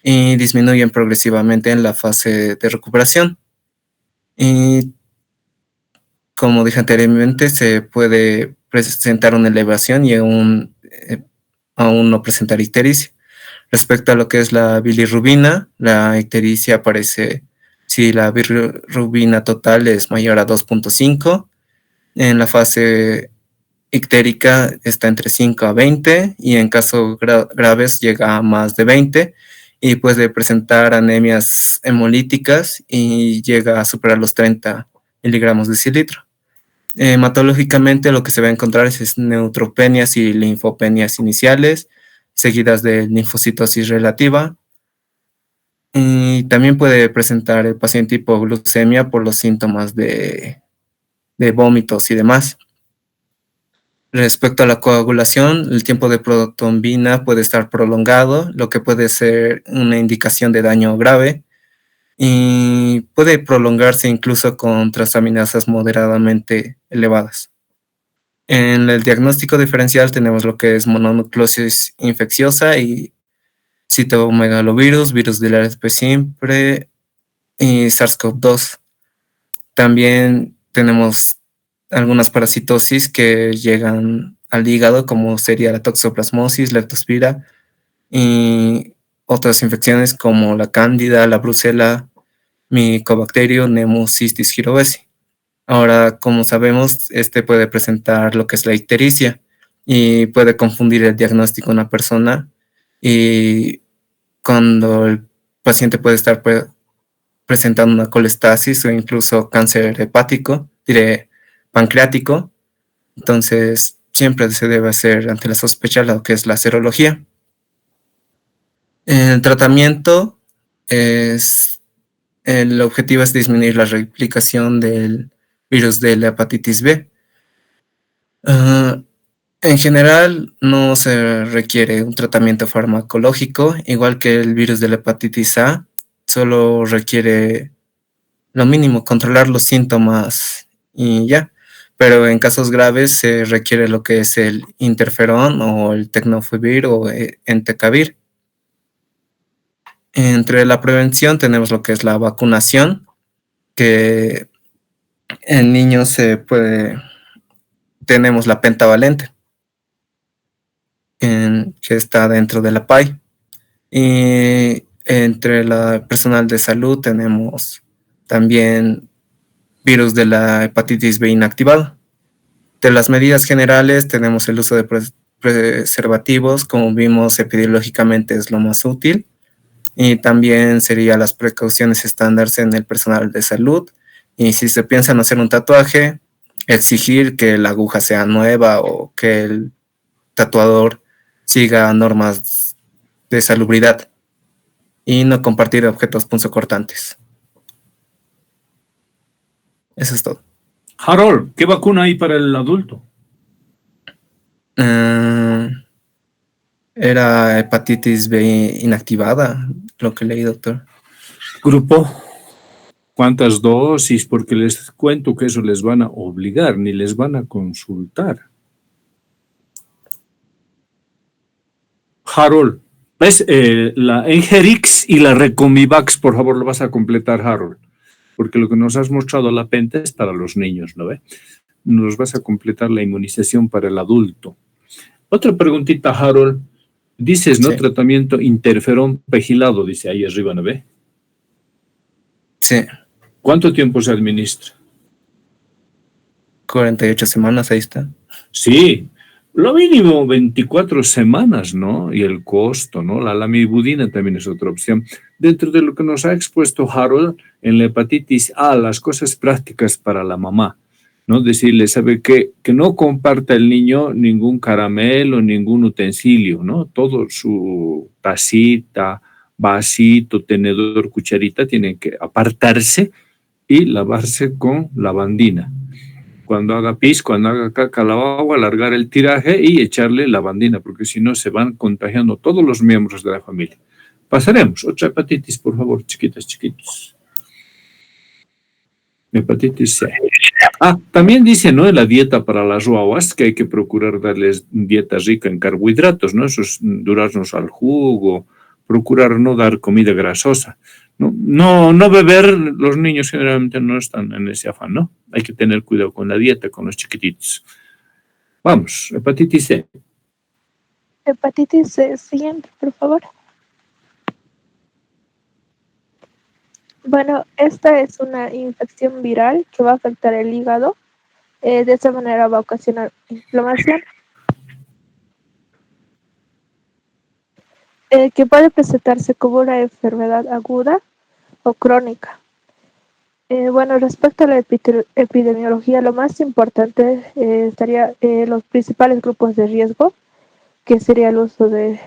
y disminuyen progresivamente en la fase de recuperación. Y como dije anteriormente, se puede presentar una elevación y aún no presentar ictericia. Respecto a lo que es la bilirrubina, la ictericia aparece si la bilirrubina total es mayor a 2.5. En la fase ictérica está entre 5 a 20 y en casos graves llega a más de 20 y puede presentar anemias hemolíticas y llega a superar los 30 miligramos de decilitro. Hematológicamente lo que se va a encontrar es neutropenias y linfopenias iniciales, seguidas de linfocitosis relativa. Y también puede presentar el paciente hipoglucemia por los síntomas de vómitos y demás. Respecto a la coagulación, el tiempo de protombina puede estar prolongado, lo que puede ser una indicación de daño grave. Y puede prolongarse incluso con transaminasas moderadamente elevadas. En el diagnóstico diferencial tenemos lo que es mononucleosis infecciosa y citomegalovirus, virus del herpes simple y SARS-CoV-2. También tenemos algunas parasitosis que llegan al hígado, como sería la toxoplasmosis, leptospira y otras infecciones como la cándida, la brucela, Mycobacterium pneumocystis jirovesi. Ahora, como sabemos, este puede presentar lo que es la ictericia y puede confundir el diagnóstico de una persona, y cuando el paciente puede estar presentando una colestasis o incluso cáncer hepático, pancreático. Entonces, siempre se debe hacer ante la sospecha lo que es la serología. El tratamiento el objetivo es disminuir la replicación del virus de la hepatitis B. En general, no se requiere un tratamiento farmacológico, igual que el virus de la hepatitis A, solo requiere lo mínimo, controlar los síntomas y ya. Pero en casos graves se requiere lo que es el interferón o el tenofovir o entecavir. Entre la prevención tenemos lo que es la vacunación, que en niños tenemos la pentavalente, que está dentro de la PAI. Y entre la personal de salud tenemos también virus de la hepatitis B inactivado. De las medidas generales tenemos el uso de preservativos, como vimos epidemiológicamente es lo más útil. Y también serían las precauciones estándares en el personal de salud. Y si se piensan hacer un tatuaje, exigir que la aguja sea nueva o que el tatuador siga normas de salubridad y no compartir objetos punzocortantes. Eso es todo. Harold, ¿qué vacuna hay para el adulto? Era hepatitis B inactivada, lo que leí, doctor. Grupo, ¿cuántas dosis? Porque les cuento que eso les van a obligar, ni les van a consultar. Harold, ¿ves? La Engerix y la Recomivax, por favor, lo vas a completar, Harold. Porque lo que nos has mostrado la penta es para los niños, ¿no ve? Nos vas a completar la inmunización para el adulto. Otra preguntita, Harold. Dices, ¿no? Sí. Tratamiento interferón pegilado, dice ahí arriba, ¿no ve? Sí, ¿Cuánto tiempo se administra? 48 semanas, ahí está. Sí, lo mínimo 24 semanas, ¿no? Y el costo, ¿no? La lamivudina también es otra opción. Dentro de lo que nos ha expuesto Harold en la hepatitis A, las cosas prácticas para la mamá, ¿no? Decirle, ¿sabe qué? Que no comparta el niño ningún caramelo, ningún utensilio, ¿no? Todo su tacita, vasito, tenedor, cucharita, tienen que apartarse y lavarse con lavandina. Cuando haga pis, cuando haga caca, la agua, alargar el tiraje y echarle lavandina, porque si no se van contagiando todos los miembros de la familia. Pasaremos. Otra hepatitis, por favor, chiquitos. Hepatitis C. También dice, ¿no? En la dieta para las guaguas que hay que procurar darles dieta rica en carbohidratos, ¿no? Esos duraznos al jugo, procurar no dar comida grasosa. No beber, los niños generalmente no están en ese afán, ¿no? Hay que tener cuidado con la dieta, con los chiquititos. Vamos, hepatitis C. Hepatitis C, siguiente, por favor. Bueno, esta es una infección viral que va a afectar el hígado. De esta manera va a ocasionar inflamación, que puede presentarse como una enfermedad aguda o crónica. Bueno, respecto a la epidemiología, lo más importante estaría los principales grupos de riesgo, que sería el uso de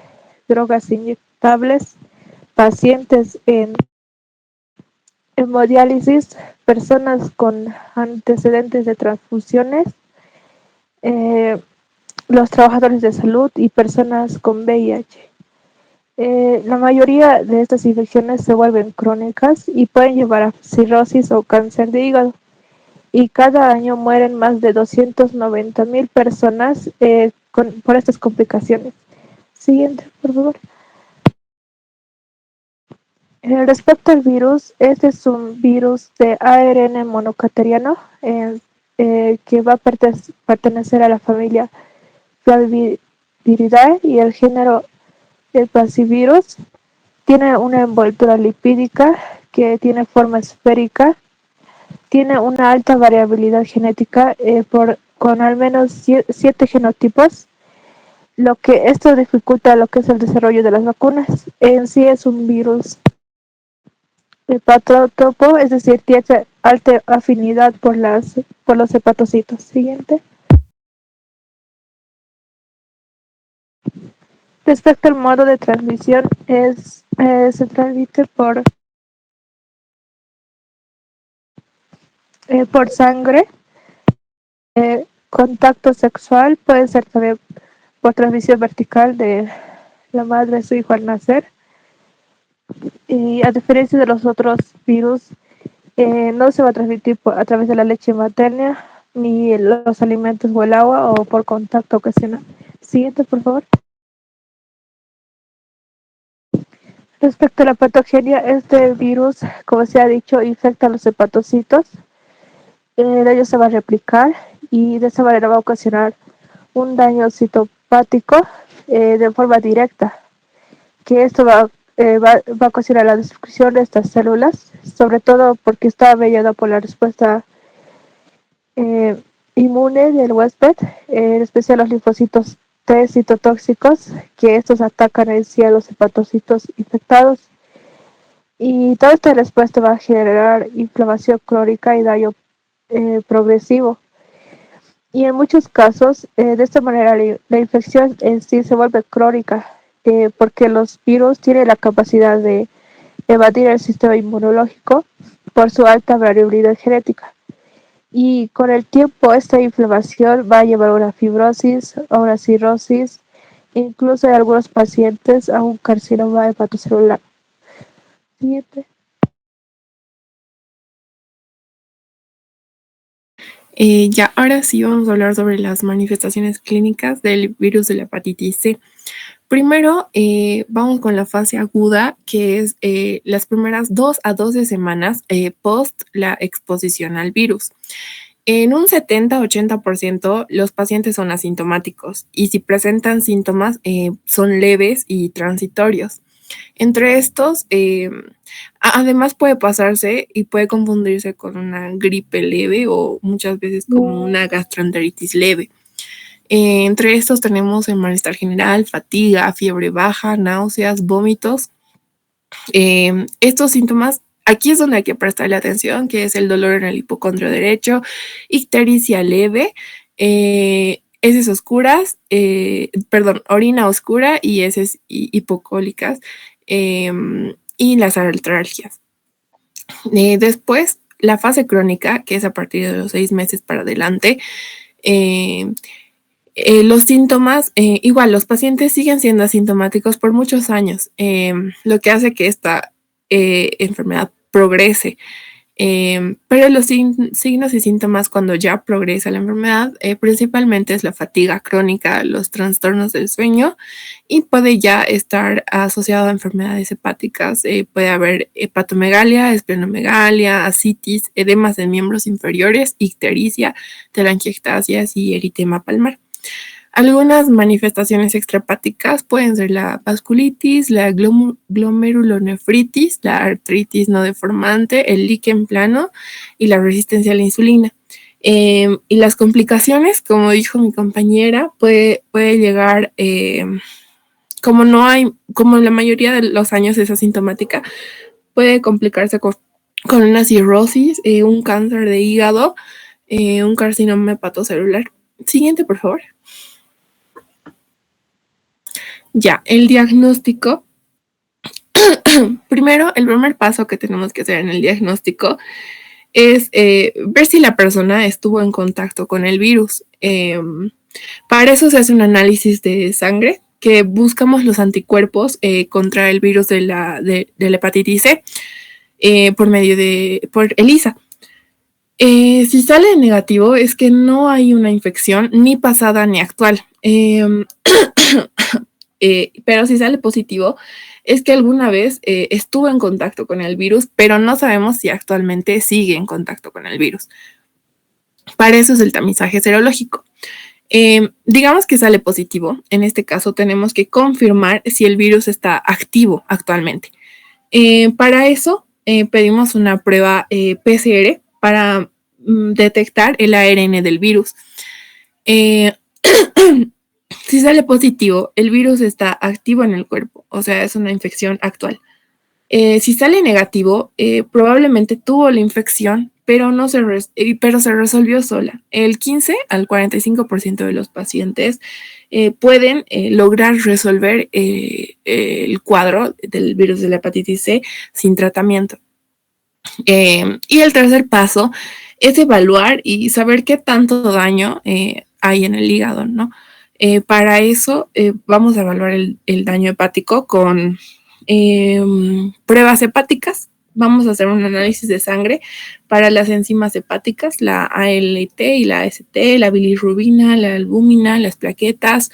drogas inyectables, pacientes en hemodiálisis, personas con antecedentes de transfusiones, los trabajadores de salud y personas con VIH. La mayoría de estas infecciones se vuelven crónicas y pueden llevar a cirrosis o cáncer de hígado. Y cada año mueren más de 290,000 personas por estas complicaciones. Siguiente, por favor. Respecto al virus, este es un virus de ARN monocateriano que va a pertenecer a la familia Flaviviridae y el género el pacivirus. Tiene una envoltura lipídica que tiene forma esférica, tiene una alta variabilidad genética con al menos 7 genotipos, lo que esto dificulta lo que es el desarrollo de las vacunas. En sí es un virus hepatotopo, es decir, tiene alta afinidad por los hepatocitos. Siguiente. Respecto al modo de transmisión, se transmite por sangre, contacto sexual, puede ser también por transmisión vertical de la madre a su hijo al nacer. Y a diferencia de los otros virus, no se va a transmitir a través de la leche materna, ni los alimentos o el agua, o por contacto ocasional. Siguiente, por favor. Respecto a la patogenia, este virus, como se ha dicho, infecta a los hepatocitos. De ellos se va a replicar y de esa manera va a ocasionar un daño citopático de forma directa, que esto va a ocasionar la destrucción de estas células, sobre todo porque está mediada por la respuesta inmune del huésped, en especial los linfocitos T citotóxicos, que estos atacan en sí a los hepatocitos infectados. Y toda esta respuesta va a generar inflamación crónica y daño progresivo. Y en muchos casos, de esta manera, la infección en sí se vuelve crónica, porque los virus tienen la capacidad de evadir el sistema inmunológico por su alta variabilidad genética. Y con el tiempo, esta inflamación va a llevar a una fibrosis, a una cirrosis, incluso en algunos pacientes a un carcinoma hepatocelular. Siguiente. Ya, ahora sí vamos a hablar sobre las manifestaciones clínicas del virus de la hepatitis C. Primero, vamos con la fase aguda, que es las primeras 2 a 12 semanas post la exposición al virus. En un 70-80% los pacientes son asintomáticos y si presentan síntomas son leves y transitorios. Entre estos, además puede pasarse y puede confundirse con una gripe leve o muchas veces como una gastroenteritis leve. Entre estos tenemos el malestar general, fatiga, fiebre baja, náuseas, vómitos. Estos síntomas, aquí es donde hay que prestarle atención, que es el dolor en el hipocondrio derecho, ictericia leve, heces oscuras, orina oscura y heces hipocólicas, y las artralgias. Después, la fase crónica, que es a partir de los 6 meses para adelante, los síntomas, igual los pacientes siguen siendo asintomáticos por muchos años, lo que hace que esta enfermedad progrese. Pero los signos y síntomas cuando ya progresa la enfermedad, principalmente es la fatiga crónica, los trastornos del sueño y puede ya estar asociado a enfermedades hepáticas. Puede haber hepatomegalia, esplenomegalia, ascitis, edemas de miembros inferiores, ictericia, telangiectasias y eritema palmar. Algunas manifestaciones extrahepáticas pueden ser la vasculitis, la glomerulonefritis, la artritis no deformante, el líquen plano y la resistencia a la insulina. Y las complicaciones, como dijo mi compañera, puede llegar, como la mayoría de los años es asintomática, puede complicarse con una cirrosis, un cáncer de hígado, un carcinoma hepatocelular. Siguiente, por favor. Ya, el diagnóstico. Primero, el primer paso que tenemos que hacer en el diagnóstico es ver si la persona estuvo en contacto con el virus. Para eso se hace un análisis de sangre, que buscamos los anticuerpos contra el virus de la hepatitis C por ELISA. Si sale negativo es que no hay una infección ni pasada ni actual. Pero si sale positivo, es que alguna vez estuvo en contacto con el virus, pero no sabemos si actualmente sigue en contacto con el virus. Para eso es el tamizaje serológico. Digamos que sale positivo. En este caso tenemos que confirmar si el virus está activo actualmente. Para eso pedimos una prueba PCR para detectar el ARN del virus. Si sale positivo, el virus está activo en el cuerpo, o sea, es una infección actual. Si sale negativo, probablemente tuvo la infección, pero se resolvió sola. El 15 al 45% de los pacientes pueden lograr resolver el cuadro del virus de la hepatitis C sin tratamiento. Y el tercer paso es evaluar y saber qué tanto daño hay en el hígado, ¿no? Para eso vamos a evaluar el daño hepático con pruebas hepáticas. Vamos a hacer un análisis de sangre para las enzimas hepáticas, la ALT y la AST, la bilirrubina, la albúmina, las plaquetas.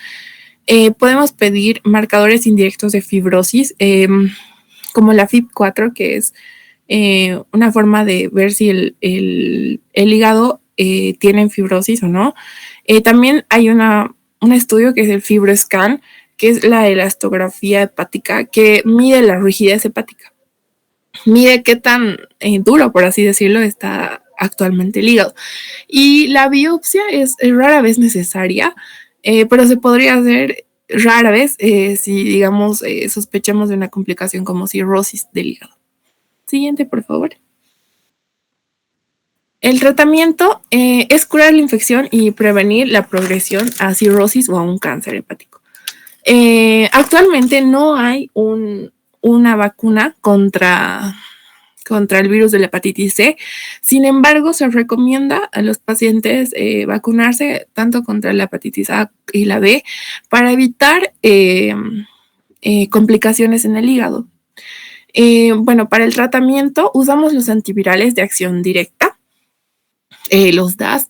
Podemos pedir marcadores indirectos de fibrosis, como la FIB4, que es una forma de ver si el hígado tiene fibrosis o no. También hay un estudio que es el FibroScan, que es la elastografía hepática, que mide la rigidez hepática. Mide qué tan duro, por así decirlo, está actualmente el hígado. Y la biopsia es rara vez necesaria, pero se podría hacer rara vez si, digamos, sospechamos de una complicación como cirrosis del hígado. Siguiente, por favor. El tratamiento es curar la infección y prevenir la progresión a cirrosis o a un cáncer hepático. Actualmente no hay una vacuna contra el virus de la hepatitis C. Sin embargo, se recomienda a los pacientes vacunarse tanto contra la hepatitis A y la B para evitar complicaciones en el hígado. Bueno, para el tratamiento usamos los antivirales de acción directa, los DAS.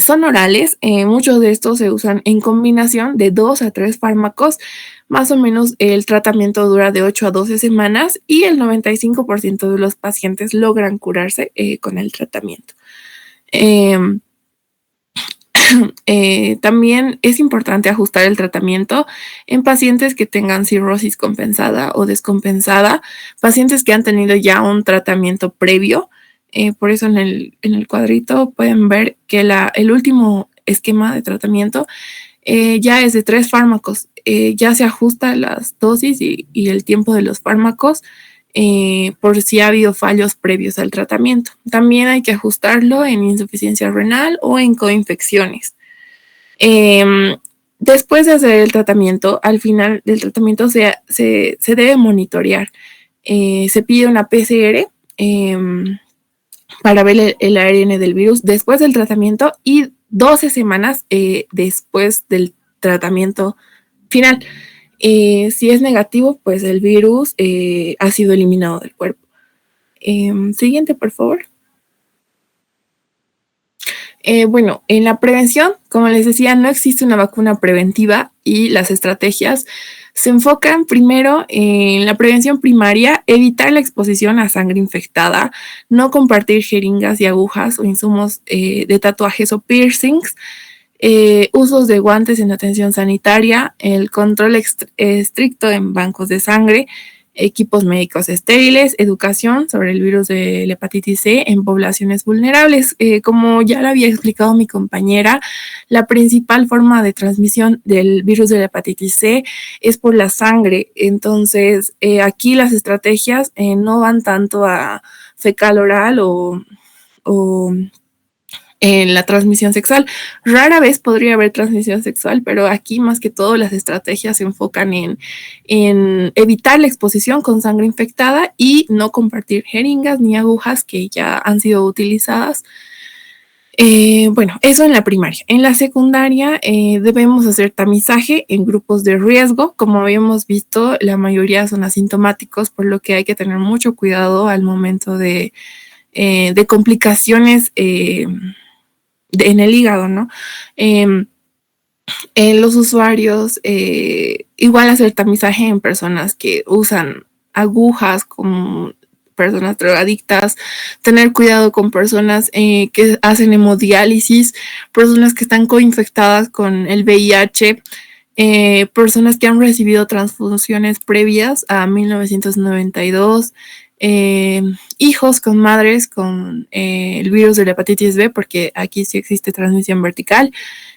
Son orales, muchos de estos se usan en combinación de 2 a 3 fármacos. Más o menos el tratamiento dura de 8 a 12 semanas y el 95% de los pacientes logran curarse con el tratamiento. También es importante ajustar el tratamiento en pacientes que tengan cirrosis compensada o descompensada, pacientes que han tenido ya un tratamiento previo. Por eso en el cuadrito pueden ver que el último esquema de tratamiento ya es de 3 fármacos. Ya se ajusta las dosis y el tiempo de los fármacos por si ha habido fallos previos al tratamiento. También hay que ajustarlo en insuficiencia renal o en coinfecciones. Después de hacer el tratamiento, al final del tratamiento se debe monitorear. Se pide una PCR para ver el ARN del virus después del tratamiento y 12 semanas después del tratamiento final. Si es negativo, pues el virus ha sido eliminado del cuerpo. Siguiente, por favor. Bueno, en la prevención, como les decía, no existe una vacuna preventiva y las estrategias se enfocan primero en la prevención primaria, evitar la exposición a sangre infectada, no compartir jeringas y agujas o insumos de tatuajes o piercings, usos de guantes en atención sanitaria, el control estricto en bancos de sangre, equipos médicos estériles, educación sobre el virus de la hepatitis C en poblaciones vulnerables. Como ya lo había explicado mi compañera, la principal forma de transmisión del virus de la hepatitis C es por la sangre. Entonces, aquí las estrategias no van tanto a fecal oral o en la transmisión sexual. Rara vez podría haber transmisión sexual, pero aquí más que todo las estrategias se enfocan en evitar la exposición con sangre infectada y no compartir jeringas ni agujas que ya han sido utilizadas. Bueno, eso en la primaria. En la secundaria debemos hacer tamizaje en grupos de riesgo. Como habíamos visto, la mayoría son asintomáticos, por lo que hay que tener mucho cuidado al momento de complicaciones en el hígado, ¿no? Los usuarios, igual hacer tamizaje en personas que usan agujas, como personas drogadictas, tener cuidado con personas que hacen hemodiálisis, personas que están coinfectadas con el VIH, personas que han recibido transfusiones previas a 1992, hijos con madres con el virus de la hepatitis B, porque aquí sí existe transmisión vertical,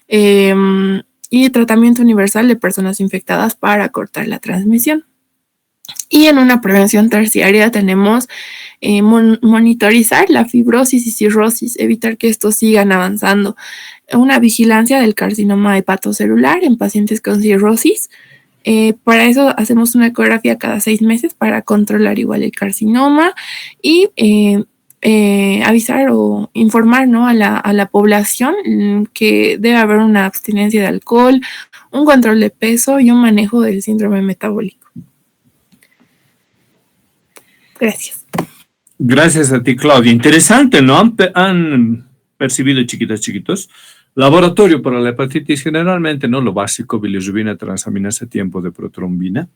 y tratamiento universal de personas infectadas para cortar la transmisión. Y en una prevención terciaria tenemos monitorizar la fibrosis y cirrosis, evitar que estos sigan avanzando, una vigilancia del carcinoma hepatocelular en pacientes con cirrosis. Para eso hacemos una ecografía cada 6 meses para controlar igual el carcinoma y avisar o informar, ¿no?, a la población que debe haber una abstinencia de alcohol, un control de peso y un manejo del síndrome metabólico. Gracias. Gracias a ti, Claudia. Interesante, ¿no? Han percibido, chiquitos. Laboratorio para la hepatitis, generalmente, ¿no? Lo básico, bilirrubina, transaminasa, tiempo de protrombina.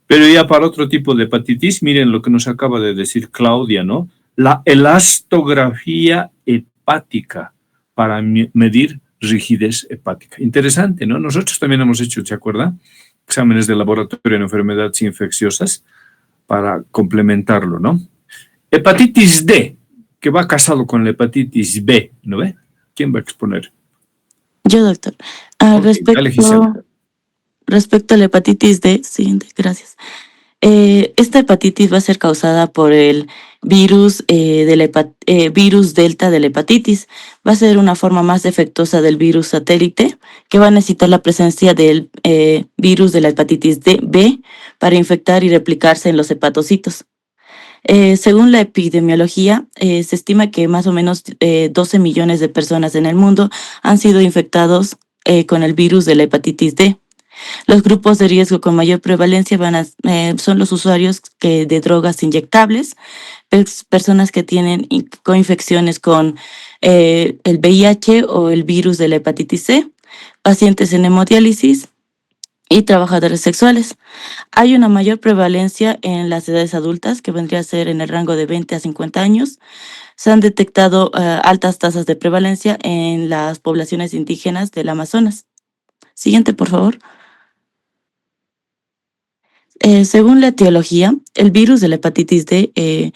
Pero ya para otro tipo de hepatitis, miren lo que nos acaba de decir Claudia, ¿no? La elastografía hepática para medir rigidez hepática. Interesante, ¿no? Nosotros también hemos hecho, ¿se acuerdan? Exámenes de laboratorio en enfermedades infecciosas para complementarlo, ¿no? Hepatitis D, que va casado con la hepatitis B, ¿no ve? ¿Quién va a exponer? Yo, doctor. Okay, Respecto a la hepatitis D, siguiente, gracias. Esta hepatitis va a ser causada por el virus delta de la hepatitis. Va a ser una forma más defectuosa del virus satélite que va a necesitar la presencia del virus de la hepatitis B para infectar y replicarse en los hepatocitos. Según la epidemiología, se estima que más o menos 12 millones de personas en el mundo han sido infectados con el virus de la hepatitis D. Los grupos de riesgo con mayor prevalencia son los usuarios de drogas inyectables, personas que tienen coinfecciones con el VIH o el virus de la hepatitis C, pacientes en hemodiálisis y trabajadores sexuales. Hay una mayor prevalencia en las edades adultas, que vendría a ser en el rango de 20 a 50 años. Se han detectado altas tasas de prevalencia en las poblaciones indígenas del Amazonas. Siguiente, por favor. Según la etiología, el virus de la hepatitis D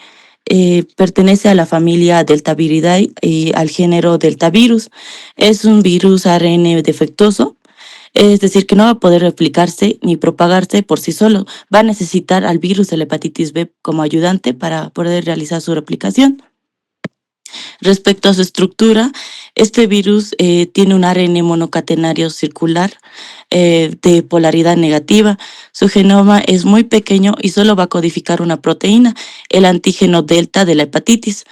pertenece a la familia Deltaviridae y al género Deltavirus. Es un virus ARN defectuoso, es decir, que no va a poder replicarse ni propagarse por sí solo. Va a necesitar al virus de la hepatitis B como ayudante para poder realizar su replicación. Respecto a su estructura, este virus tiene un ARN monocatenario circular de polaridad negativa. Su genoma es muy pequeño y solo va a codificar una proteína, el antígeno delta de la hepatitis,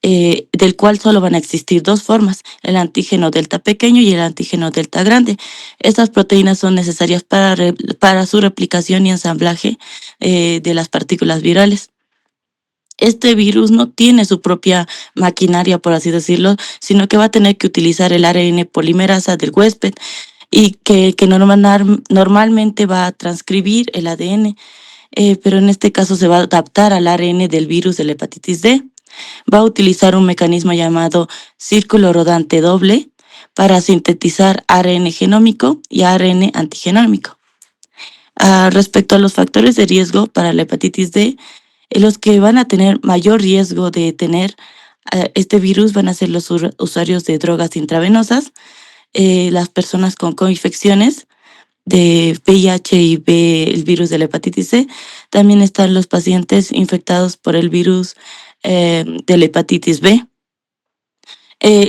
del cual solo van a existir dos formas, el antígeno delta pequeño y el antígeno delta grande. Estas proteínas son necesarias para su replicación y ensamblaje de las partículas virales. Este virus no tiene su propia maquinaria, por así decirlo, sino que va a tener que utilizar el ARN polimerasa del huésped y que normalmente va a transcribir el ADN, pero en este caso se va a adaptar al ARN del virus de la hepatitis D. Va a utilizar un mecanismo llamado círculo rodante doble para sintetizar ARN genómico y ARN antigenómico. Respecto a los factores de riesgo para la hepatitis D, los que van a tener mayor riesgo de tener este virus van a ser los usuarios de drogas intravenosas, las personas con coinfecciones de VIH y el virus de la hepatitis C. También están los pacientes infectados por el virus de la hepatitis B.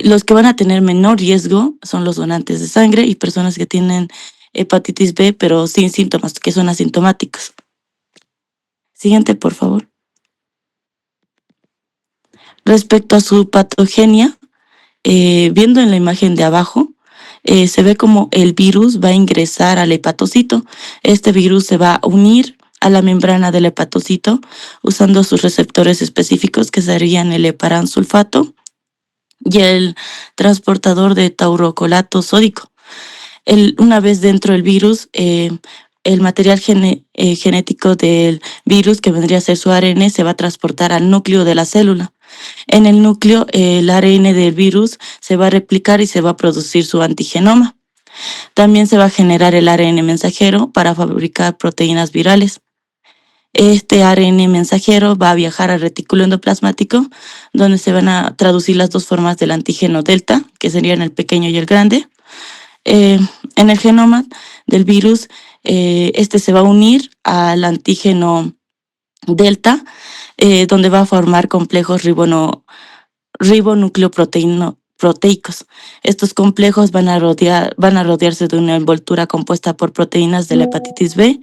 Los que van a tener menor riesgo son los donantes de sangre y personas que tienen hepatitis B pero sin síntomas, que son asintomáticos. Siguiente, por favor. Respecto a su patogenia, viendo en la imagen de abajo, se ve como el virus va a ingresar al hepatocito. Este virus se va a unir a la membrana del hepatocito usando sus receptores específicos, que serían el heparan sulfato y el transportador de taurocolato sódico. Una vez dentro del virus, el material genético del virus, que vendría a ser su ARN, se va a transportar al núcleo de la célula. En el núcleo, el ARN del virus se va a replicar y se va a producir su antigenoma. También se va a generar el ARN mensajero para fabricar proteínas virales. Este ARN mensajero va a viajar al retículo endoplasmático, donde se van a traducir las dos formas del antígeno delta, que serían el pequeño y el grande. En el genoma del virus, este se va a unir al antígeno delta, donde va a formar complejos ribonucleoproteicos. Estos complejos van a rodearse de una envoltura compuesta por proteínas de la hepatitis B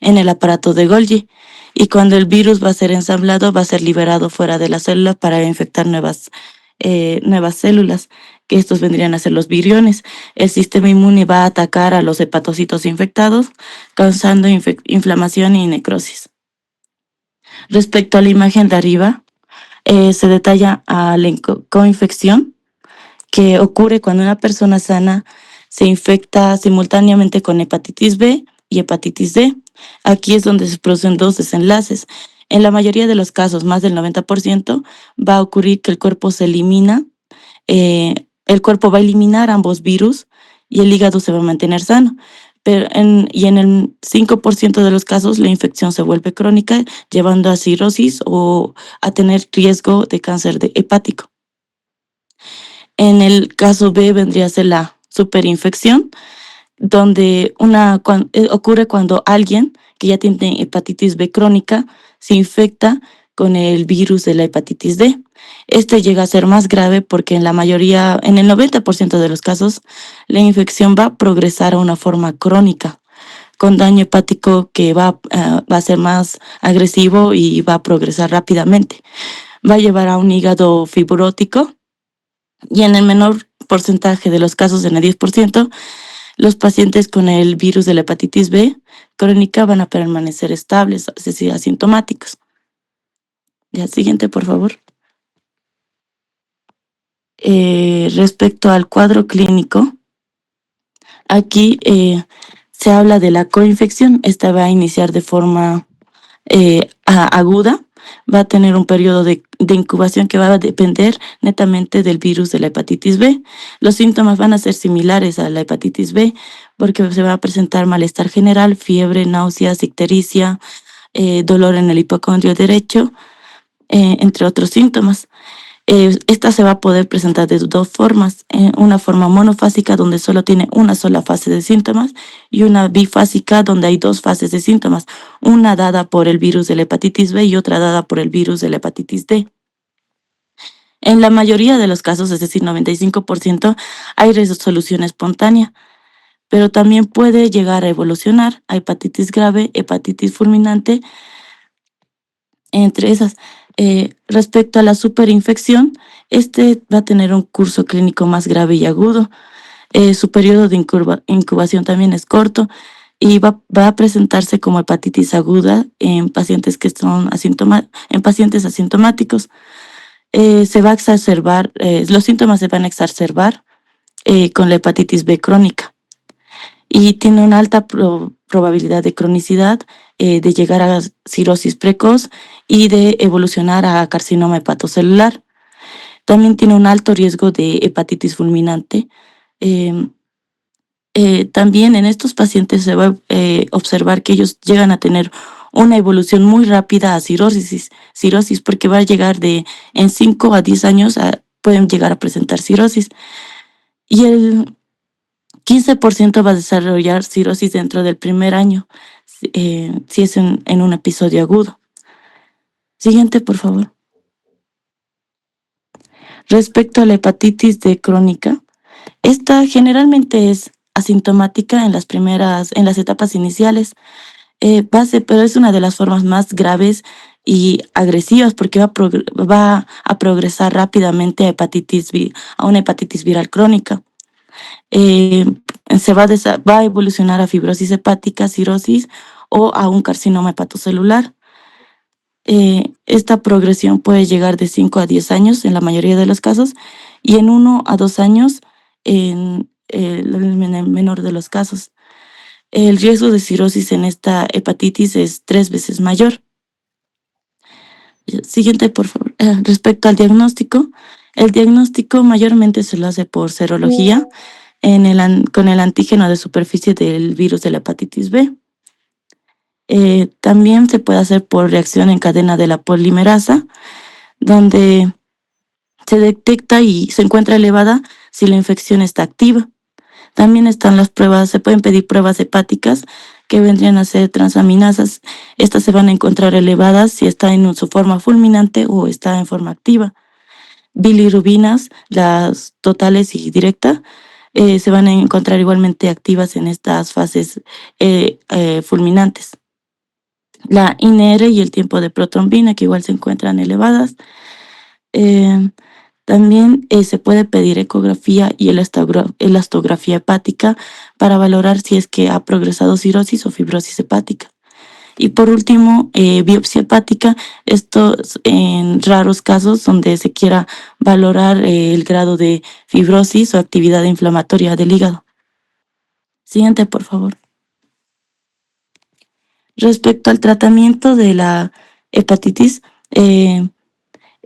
en el aparato de Golgi, y cuando el virus va a ser ensamblado, va a ser liberado fuera de la célula para infectar nuevas células, que estos vendrían a ser los viriones. El sistema inmune va a atacar a los hepatocitos infectados, causando inflamación y necrosis. Respecto a la imagen de arriba, se detalla a la coinfección, que ocurre cuando una persona sana se infecta simultáneamente con hepatitis B y hepatitis D. Aquí es donde se producen dos desenlaces. En la mayoría de los casos, más del 90%, va a ocurrir que el cuerpo se elimina, el cuerpo va a eliminar ambos virus y el hígado se va a mantener sano. En el 5% de los casos, la infección se vuelve crónica, llevando a cirrosis o a tener riesgo de cáncer hepático. En el caso B vendría a ser la superinfección, donde ocurre cuando alguien que ya tiene hepatitis B crónica se infecta con el virus de la hepatitis D. Este llega a ser más grave porque en el 90% de los casos, la infección va a progresar a una forma crónica, con daño hepático que va a ser más agresivo y va a progresar rápidamente. Va a llevar a un hígado fibrótico y en el menor porcentaje de los casos, en el 10%, los pacientes con el virus de la hepatitis B crónica van a permanecer estables, es decir, asintomáticos. Ya, siguiente, por favor. Respecto al cuadro clínico, aquí se habla de la coinfección. Esta va a iniciar de forma aguda, va a tener un periodo de incubación que va a depender netamente del virus de la hepatitis B. Los síntomas van a ser similares a la hepatitis B porque se va a presentar malestar general, fiebre, náuseas, ictericia, dolor en el hipocondrio derecho, entre otros síntomas. Esta se va a poder presentar de dos formas, una forma monofásica donde solo tiene una sola fase de síntomas y una bifásica donde hay dos fases de síntomas, una dada por el virus de la hepatitis B y otra dada por el virus de la hepatitis D. En la mayoría de los casos, es decir, 95%, hay resolución espontánea, pero también puede llegar a evolucionar a hepatitis grave, hepatitis fulminante, entre esas. Respecto a la superinfección, este va a tener un curso clínico más grave y agudo. Su periodo de incubación también es corto y va a presentarse como hepatitis aguda en pacientes que son pacientes asintomáticos. Se va a exacerbar, los síntomas se van a exacerbar con la hepatitis B crónica y tiene una alta probabilidad de cronicidad, de llegar a cirrosis precoz y de evolucionar a carcinoma hepatocelular. También tiene un alto riesgo de hepatitis fulminante. También en estos pacientes se va a observar que ellos llegan a tener una evolución muy rápida a cirrosis porque va a llegar en 5 a 10 años pueden llegar a presentar cirrosis. Y el 15% va a desarrollar cirrosis dentro del primer año, si es en un episodio agudo. Siguiente, por favor. Respecto a la hepatitis D crónica, esta generalmente es asintomática en las etapas iniciales, pero es una de las formas más graves y agresivas porque va a progresar rápidamente a una hepatitis viral crónica. Va a evolucionar a fibrosis hepática, cirrosis o a un carcinoma hepatocelular. Esta progresión puede llegar de 5 a 10 años en la mayoría de los casos y en 1 a 2 años en el menor de los casos. El riesgo de cirrosis en esta hepatitis es 3 veces mayor. Siguiente, por favor. Respecto al diagnóstico, el diagnóstico mayormente se lo hace por serología con el antígeno de superficie del virus de la hepatitis B. También se puede hacer por reacción en cadena de la polimerasa, donde se detecta y se encuentra elevada si la infección está activa. También están las pruebas, se pueden pedir pruebas hepáticas que vendrían a ser transaminasas. Estas se van a encontrar elevadas si está en su forma fulminante o está en forma activa. Bilirubinas, las totales y directa, se van a encontrar igualmente activas en estas fases fulminantes. La INR y el tiempo de protrombina, que igual se encuentran elevadas. También se puede pedir ecografía y elastografía hepática para valorar si es que ha progresado cirrosis o fibrosis hepática. Y por último, biopsia hepática, esto en raros casos donde se quiera valorar el grado de fibrosis o actividad inflamatoria del hígado. Siguiente, por favor. Respecto al tratamiento de la hepatitis, en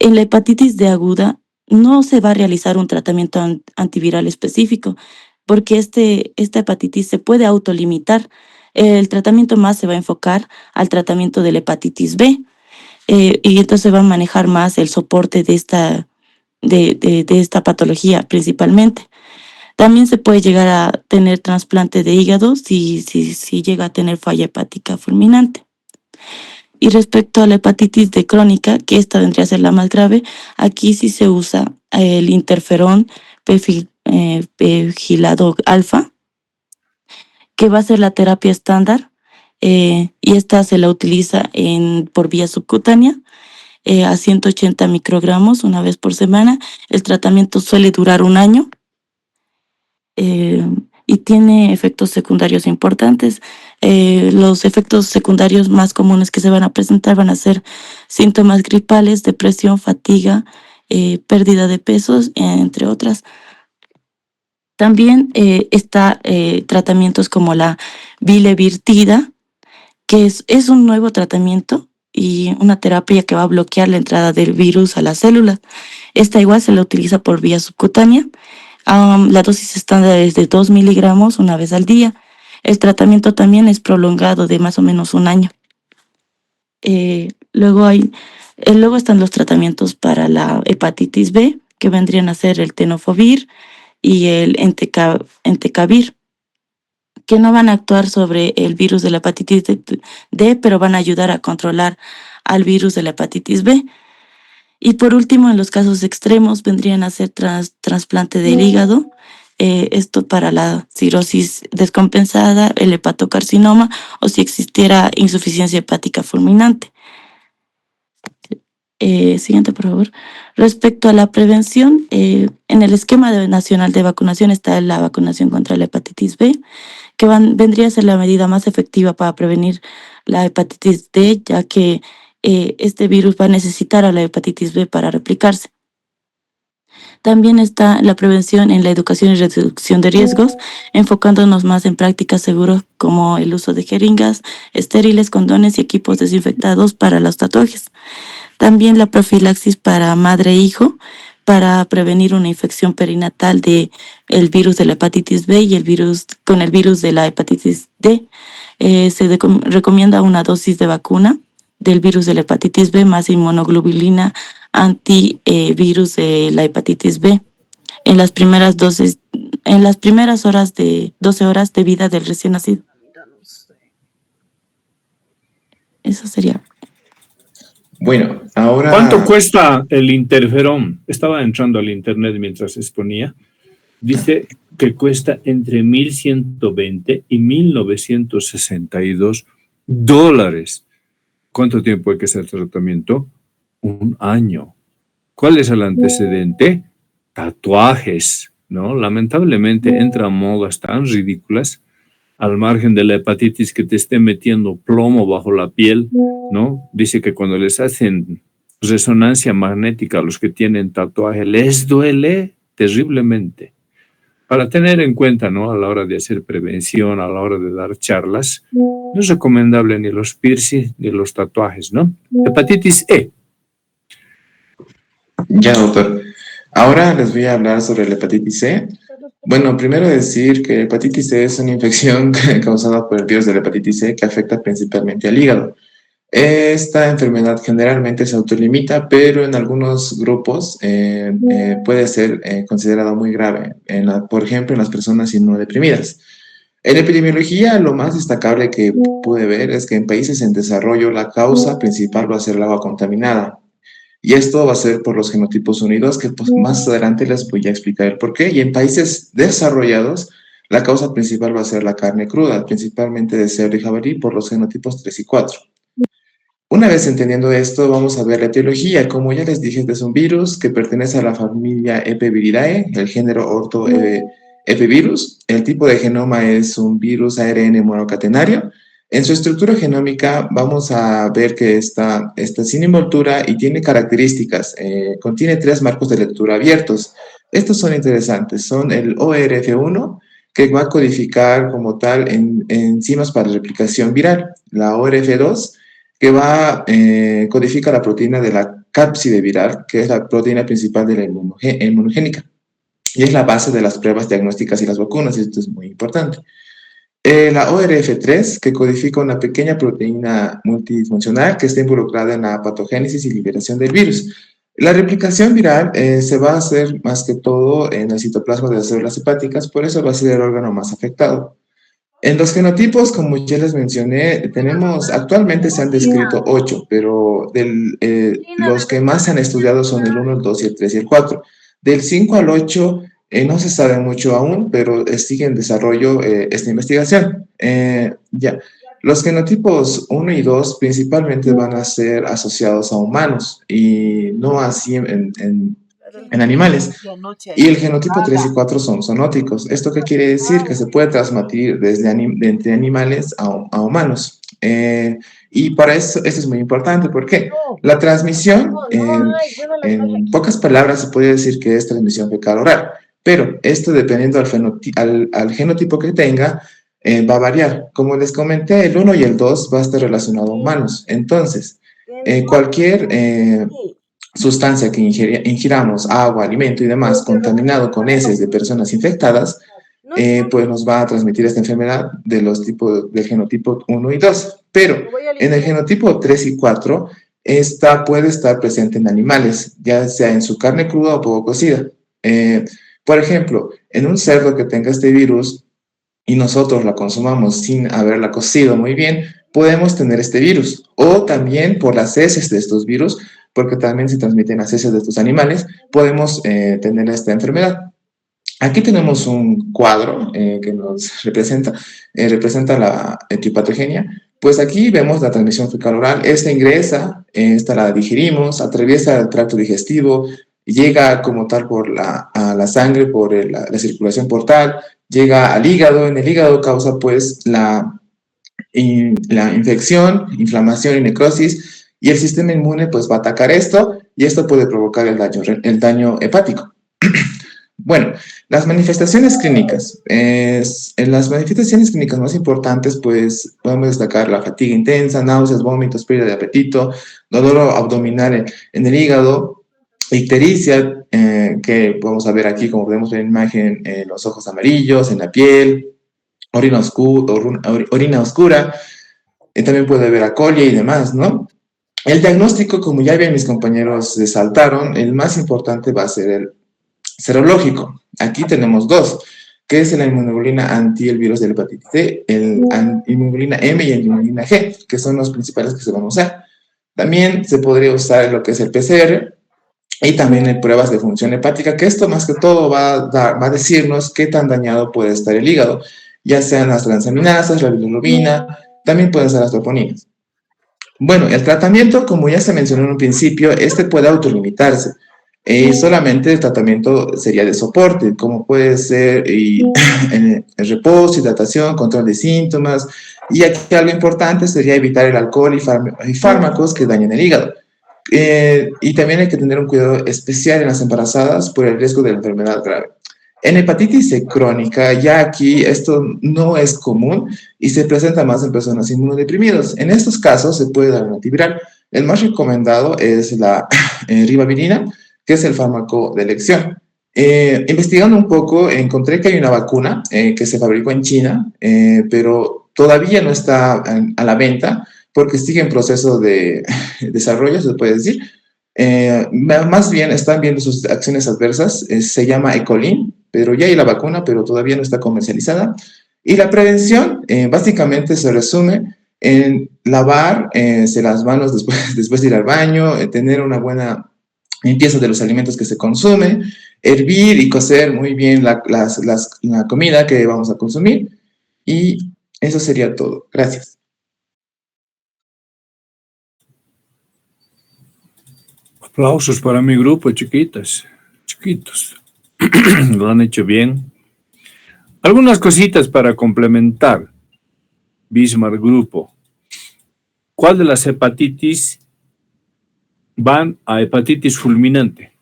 la hepatitis D aguda no se va a realizar un tratamiento antiviral específico porque esta hepatitis se puede autolimitar. El tratamiento más se va a enfocar al tratamiento de la hepatitis B y entonces va a manejar más el soporte de esta patología principalmente. También se puede llegar a tener trasplante de hígado si llega a tener falla hepática fulminante. Y respecto a la hepatitis D crónica, que esta vendría a ser la más grave, aquí sí se usa el interferón pegilado alfa, que va a ser la terapia estándar, y esta se la utiliza por vía subcutánea a 180 microgramos una vez por semana. El tratamiento suele durar 1 año y tiene efectos secundarios importantes. Los efectos secundarios más comunes que se van a presentar van a ser síntomas gripales, depresión, fatiga, pérdida de pesos, entre otras. También está tratamientos como la vilevirtida, que es un nuevo tratamiento y una terapia que va a bloquear la entrada del virus a las células. Esta igual se la utiliza por vía subcutánea. La dosis estándar es de 2 miligramos una vez al día. El tratamiento también es prolongado de más o menos 1 año. Luego están los tratamientos para la hepatitis B, que vendrían a ser el tenofovir y el entecavir, que no van a actuar sobre el virus de la hepatitis D, pero van a ayudar a controlar al virus de la hepatitis B. Y por último, en los casos extremos vendrían a ser trasplante del hígado, esto para la cirrosis descompensada, el hepatocarcinoma o si existiera insuficiencia hepática fulminante. Siguiente, por favor. Respecto a la prevención, en el esquema nacional de vacunación está la vacunación contra la hepatitis B, que vendría a ser la medida más efectiva para prevenir la hepatitis D, ya que este virus va a necesitar a la hepatitis B para replicarse. También está la prevención en la educación y reducción de riesgos, enfocándonos más en prácticas seguras como el uso de jeringas, estériles, condones y equipos desinfectados para los tatuajes. También la profilaxis para madre e hijo, para prevenir una infección perinatal del virus de la hepatitis B y con el virus de la hepatitis D. Se recomienda una dosis de vacuna del virus de la hepatitis B más inmunoglobulina antivirus de la hepatitis B en las primeras 12 horas de vida del recién nacido. Eso sería. Bueno, ahora... ¿Cuánto cuesta el interferón? Estaba entrando al internet mientras exponía. Dice que cuesta entre $1,120 y $1,962. ¿Cuánto tiempo hay que hacer tratamiento? 1 año. ¿Cuál es el antecedente? Tatuajes, ¿no? Lamentablemente entran modas tan ridículas al margen de la hepatitis que te esté metiendo plomo bajo la piel, ¿no? Dice que cuando les hacen resonancia magnética a los que tienen tatuaje, les duele terriblemente. Para tener en cuenta, ¿no? A la hora de hacer prevención, a la hora de dar charlas, no es recomendable ni los piercings ni los tatuajes, ¿no? Hepatitis E. Ya, doctor. Ahora les voy a hablar sobre la hepatitis C. Bueno, primero decir que la hepatitis C es una infección causada por el virus de la hepatitis C que afecta principalmente al hígado. Esta enfermedad generalmente se autolimita, pero en algunos grupos puede ser considerada muy grave, por ejemplo, en las personas inmunodeprimidas. En epidemiología, lo más destacable que pude ver es que en países en desarrollo la causa principal va a ser el agua contaminada. Y esto va a ser por los genotipos unidos, que pues, más adelante les voy a explicar el por qué. Y en países desarrollados, la causa principal va a ser la carne cruda, principalmente de cerdo y jabalí, por los genotipos 3 y 4. Una vez entendiendo esto, vamos a ver la etiología. Como ya les dije, este es un virus que pertenece a la familia Epiviridae, el género Orthoepivirus. El tipo de genoma es un virus ARN monocatenario. En su estructura genómica vamos a ver que está sin envoltura y tiene características. Contiene 3 marcos de lectura abiertos. Estos son interesantes. Son el ORF1, que va a codificar como tal enzimas para replicación viral. La ORF2, que codifica la proteína de la cápside viral, que es la proteína principal de la inmunogénica. Y es la base de las pruebas diagnósticas y las vacunas, y esto es muy importante. La ORF3, que codifica una pequeña proteína multifuncional que está involucrada en la patogénesis y liberación del virus. La replicación viral se va a hacer más que todo en el citoplasma de las células hepáticas, por eso va a ser el órgano más afectado. En los genotipos, como ya les mencioné, actualmente se han descrito 8, pero los que más se han estudiado son el 1, el 2 y el 3 y el 4. Del 5 al 8 no se sabe mucho aún, pero sigue en desarrollo esta investigación. Ya. Los genotipos 1 y 2 principalmente van a ser asociados a humanos y no así en animales. Y el genotipo 3 y 4 son zoonóticos. ¿Esto qué quiere decir? Que se puede transmitir de entre animales a humanos. Y para eso, esto es muy importante porque la transmisión, en pocas palabras, se puede decir que es transmisión fecal oral, pero esto dependiendo al genotipo que tenga, va a variar. Como les comenté, el 1 y el 2 va a estar relacionado a humanos. Entonces, cualquier sustancia que ingiramos, agua, alimento y demás, contaminado con heces de personas infectadas, pues nos va a transmitir esta enfermedad del genotipo 1 y 2. Pero en el genotipo 3 y 4, esta puede estar presente en animales, ya sea en su carne cruda o poco cocida. Por ejemplo, en un cerdo que tenga este virus y nosotros la consumamos sin haberla cocido muy bien, podemos tener este virus. O también por las heces de estos virus, porque también se transmiten las heces de estos animales, podemos tener esta enfermedad. Aquí tenemos un cuadro que nos representa la etiopatogenia. Pues aquí vemos la transmisión fecal oral. Esta ingresa, esta la digerimos, atraviesa el tracto digestivo, llega como tal a la sangre por la circulación portal, llega al hígado. En el hígado causa pues la infección, inflamación y necrosis, y el sistema inmune pues va a atacar esto, y esto puede provocar el daño hepático. Bueno, las manifestaciones clínicas. En las manifestaciones clínicas más importantes, pues podemos destacar la fatiga intensa, náuseas, vómitos, pérdida de apetito, dolor abdominal en el hígado, ictericia, que podemos ver aquí, como podemos ver en la imagen, los ojos amarillos, en la piel, orina oscura, también puede haber acolia y demás, ¿no? El diagnóstico, como ya bien mis compañeros resaltaron, el más importante va a ser el serológico. Aquí tenemos dos, que es la inmunoglobulina anti el virus de la hepatitis C, inmunoglobulina M y el inmunoglobulina G, que son los principales que se van a usar. También se podría usar lo que es el PCR y también en pruebas de función hepática, que esto más que todo va a decirnos qué tan dañado puede estar el hígado, ya sean las transaminasas, la bilirrubina, también pueden ser las troponinas. Bueno, el tratamiento, como ya se mencionó en un principio, este puede autolimitarse. Solamente el tratamiento sería de soporte, como puede ser el reposo, hidratación, control de síntomas. Y aquí algo importante sería evitar el alcohol y fármacos que dañen el hígado. Y también hay que tener un cuidado especial en las embarazadas por el riesgo de la enfermedad grave. En hepatitis C crónica, ya aquí esto no es común y se presenta más en personas inmunodeprimidas. En estos casos se puede dar un antiviral. El más recomendado es la ribavirina, que es el fármaco de elección. Investigando un poco, encontré que hay una vacuna que se fabricó en China, pero todavía no está a la venta porque sigue en proceso de desarrollo, se puede decir. Más bien están viendo sus acciones adversas, se llama Ecolin, pero ya hay la vacuna, pero todavía no está comercializada. Y la prevención básicamente se resume en lavarse las manos después de ir al baño, tener una buena limpieza de los alimentos que se consumen, hervir y cocer muy bien la comida que vamos a consumir, y eso sería todo. Gracias. Aplausos para mi grupo, chiquitos. Lo han hecho bien. Algunas cositas para complementar. Bismarck Grupo. ¿Cuál de las hepatitis van a hepatitis fulminante?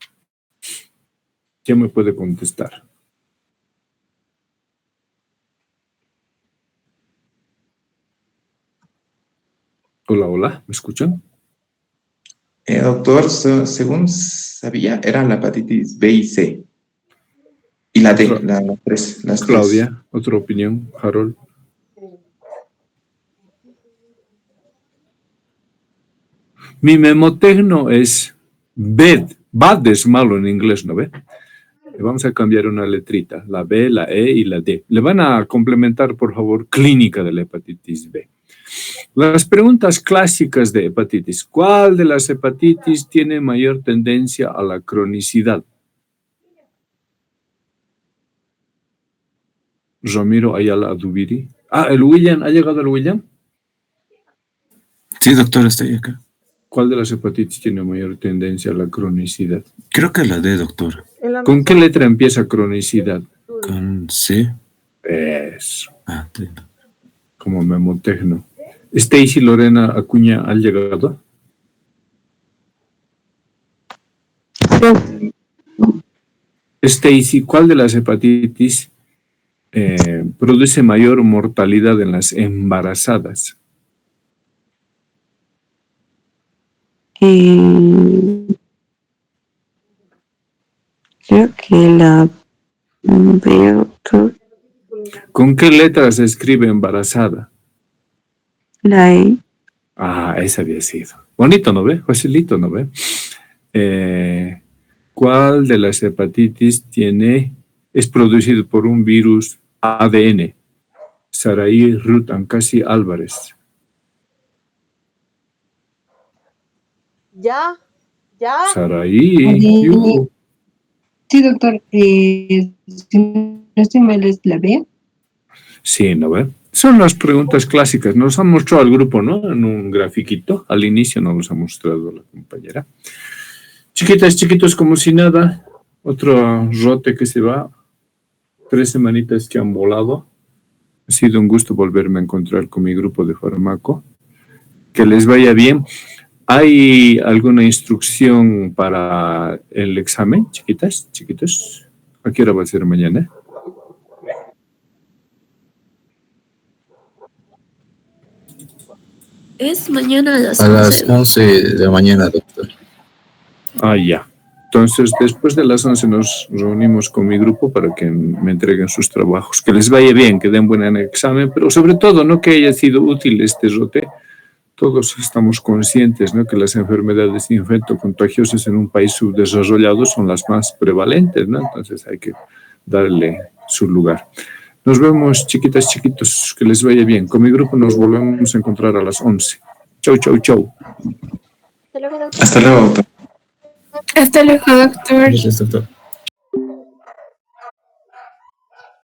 ¿Quién me puede contestar? Hola, ¿me escuchan? Doctor, según sabía, eran la hepatitis B y C. Y la D, las tres. Claudia, otra opinión, Harold. Mi memotecno es BED, Bad es malo en inglés, ¿no ve? Vamos a cambiar una letrita, la B, la E y la D. Le van a complementar, por favor, clínica de la hepatitis B. Las preguntas clásicas de hepatitis. ¿Cuál de las hepatitis tiene mayor tendencia a la cronicidad? Ramiro Ayala Adubiri. El William. ¿Ha llegado el William? Sí, doctor, estoy acá. ¿Cuál de las hepatitis tiene mayor tendencia a la cronicidad? Creo que la D, doctor. ¿Con qué letra empieza cronicidad? Con C. Eso. Sí. Como memotecno. Stacy Lorena Acuña, ¿ha llegado? Stacy, ¿cuál de las hepatitis produce mayor mortalidad en las embarazadas? Creo que la veo. ¿Con qué letra se escribe embarazada? La E. Esa había sido. Bonito, ¿no ve? Facilito, ¿no ve? ¿Cuál de las hepatitis es producido por un virus ADN? Saraí Ruth Ancasi Álvarez. Ya. Saraí. Sí, doctor. Si no estoy mal, ¿es la B? Sí, ¿no ve? Son las preguntas clásicas. Nos han mostrado al grupo, ¿no? En un grafiquito. Al inicio nos los ha mostrado la compañera. Chiquitas, chiquitos, como si nada. Otro rote que se va. 3 semanitas que han volado. Ha sido un gusto volverme a encontrar con mi grupo de farmaco. Que les vaya bien. ¿Hay alguna instrucción para el examen, chiquitas, chiquitos? ¿A qué hora va a ser mañana? Es mañana a las 11. A las 11 de la mañana, doctor. Ya. Entonces, después de las 11 nos reunimos con mi grupo para que me entreguen sus trabajos. Que les vaya bien, que den buen examen, pero sobre todo, no que haya sido útil este rote. Todos estamos conscientes, ¿no?, que las enfermedades infectocontagiosas en un país subdesarrollado son las más prevalentes, ¿no? Entonces hay que darle su lugar. Nos vemos, chiquitas, chiquitos, que les vaya bien. Con mi grupo nos volvemos a encontrar a las 11. Chau, chau, chau. Hasta luego, doctor. Hasta luego, doctor. Gracias, doctor.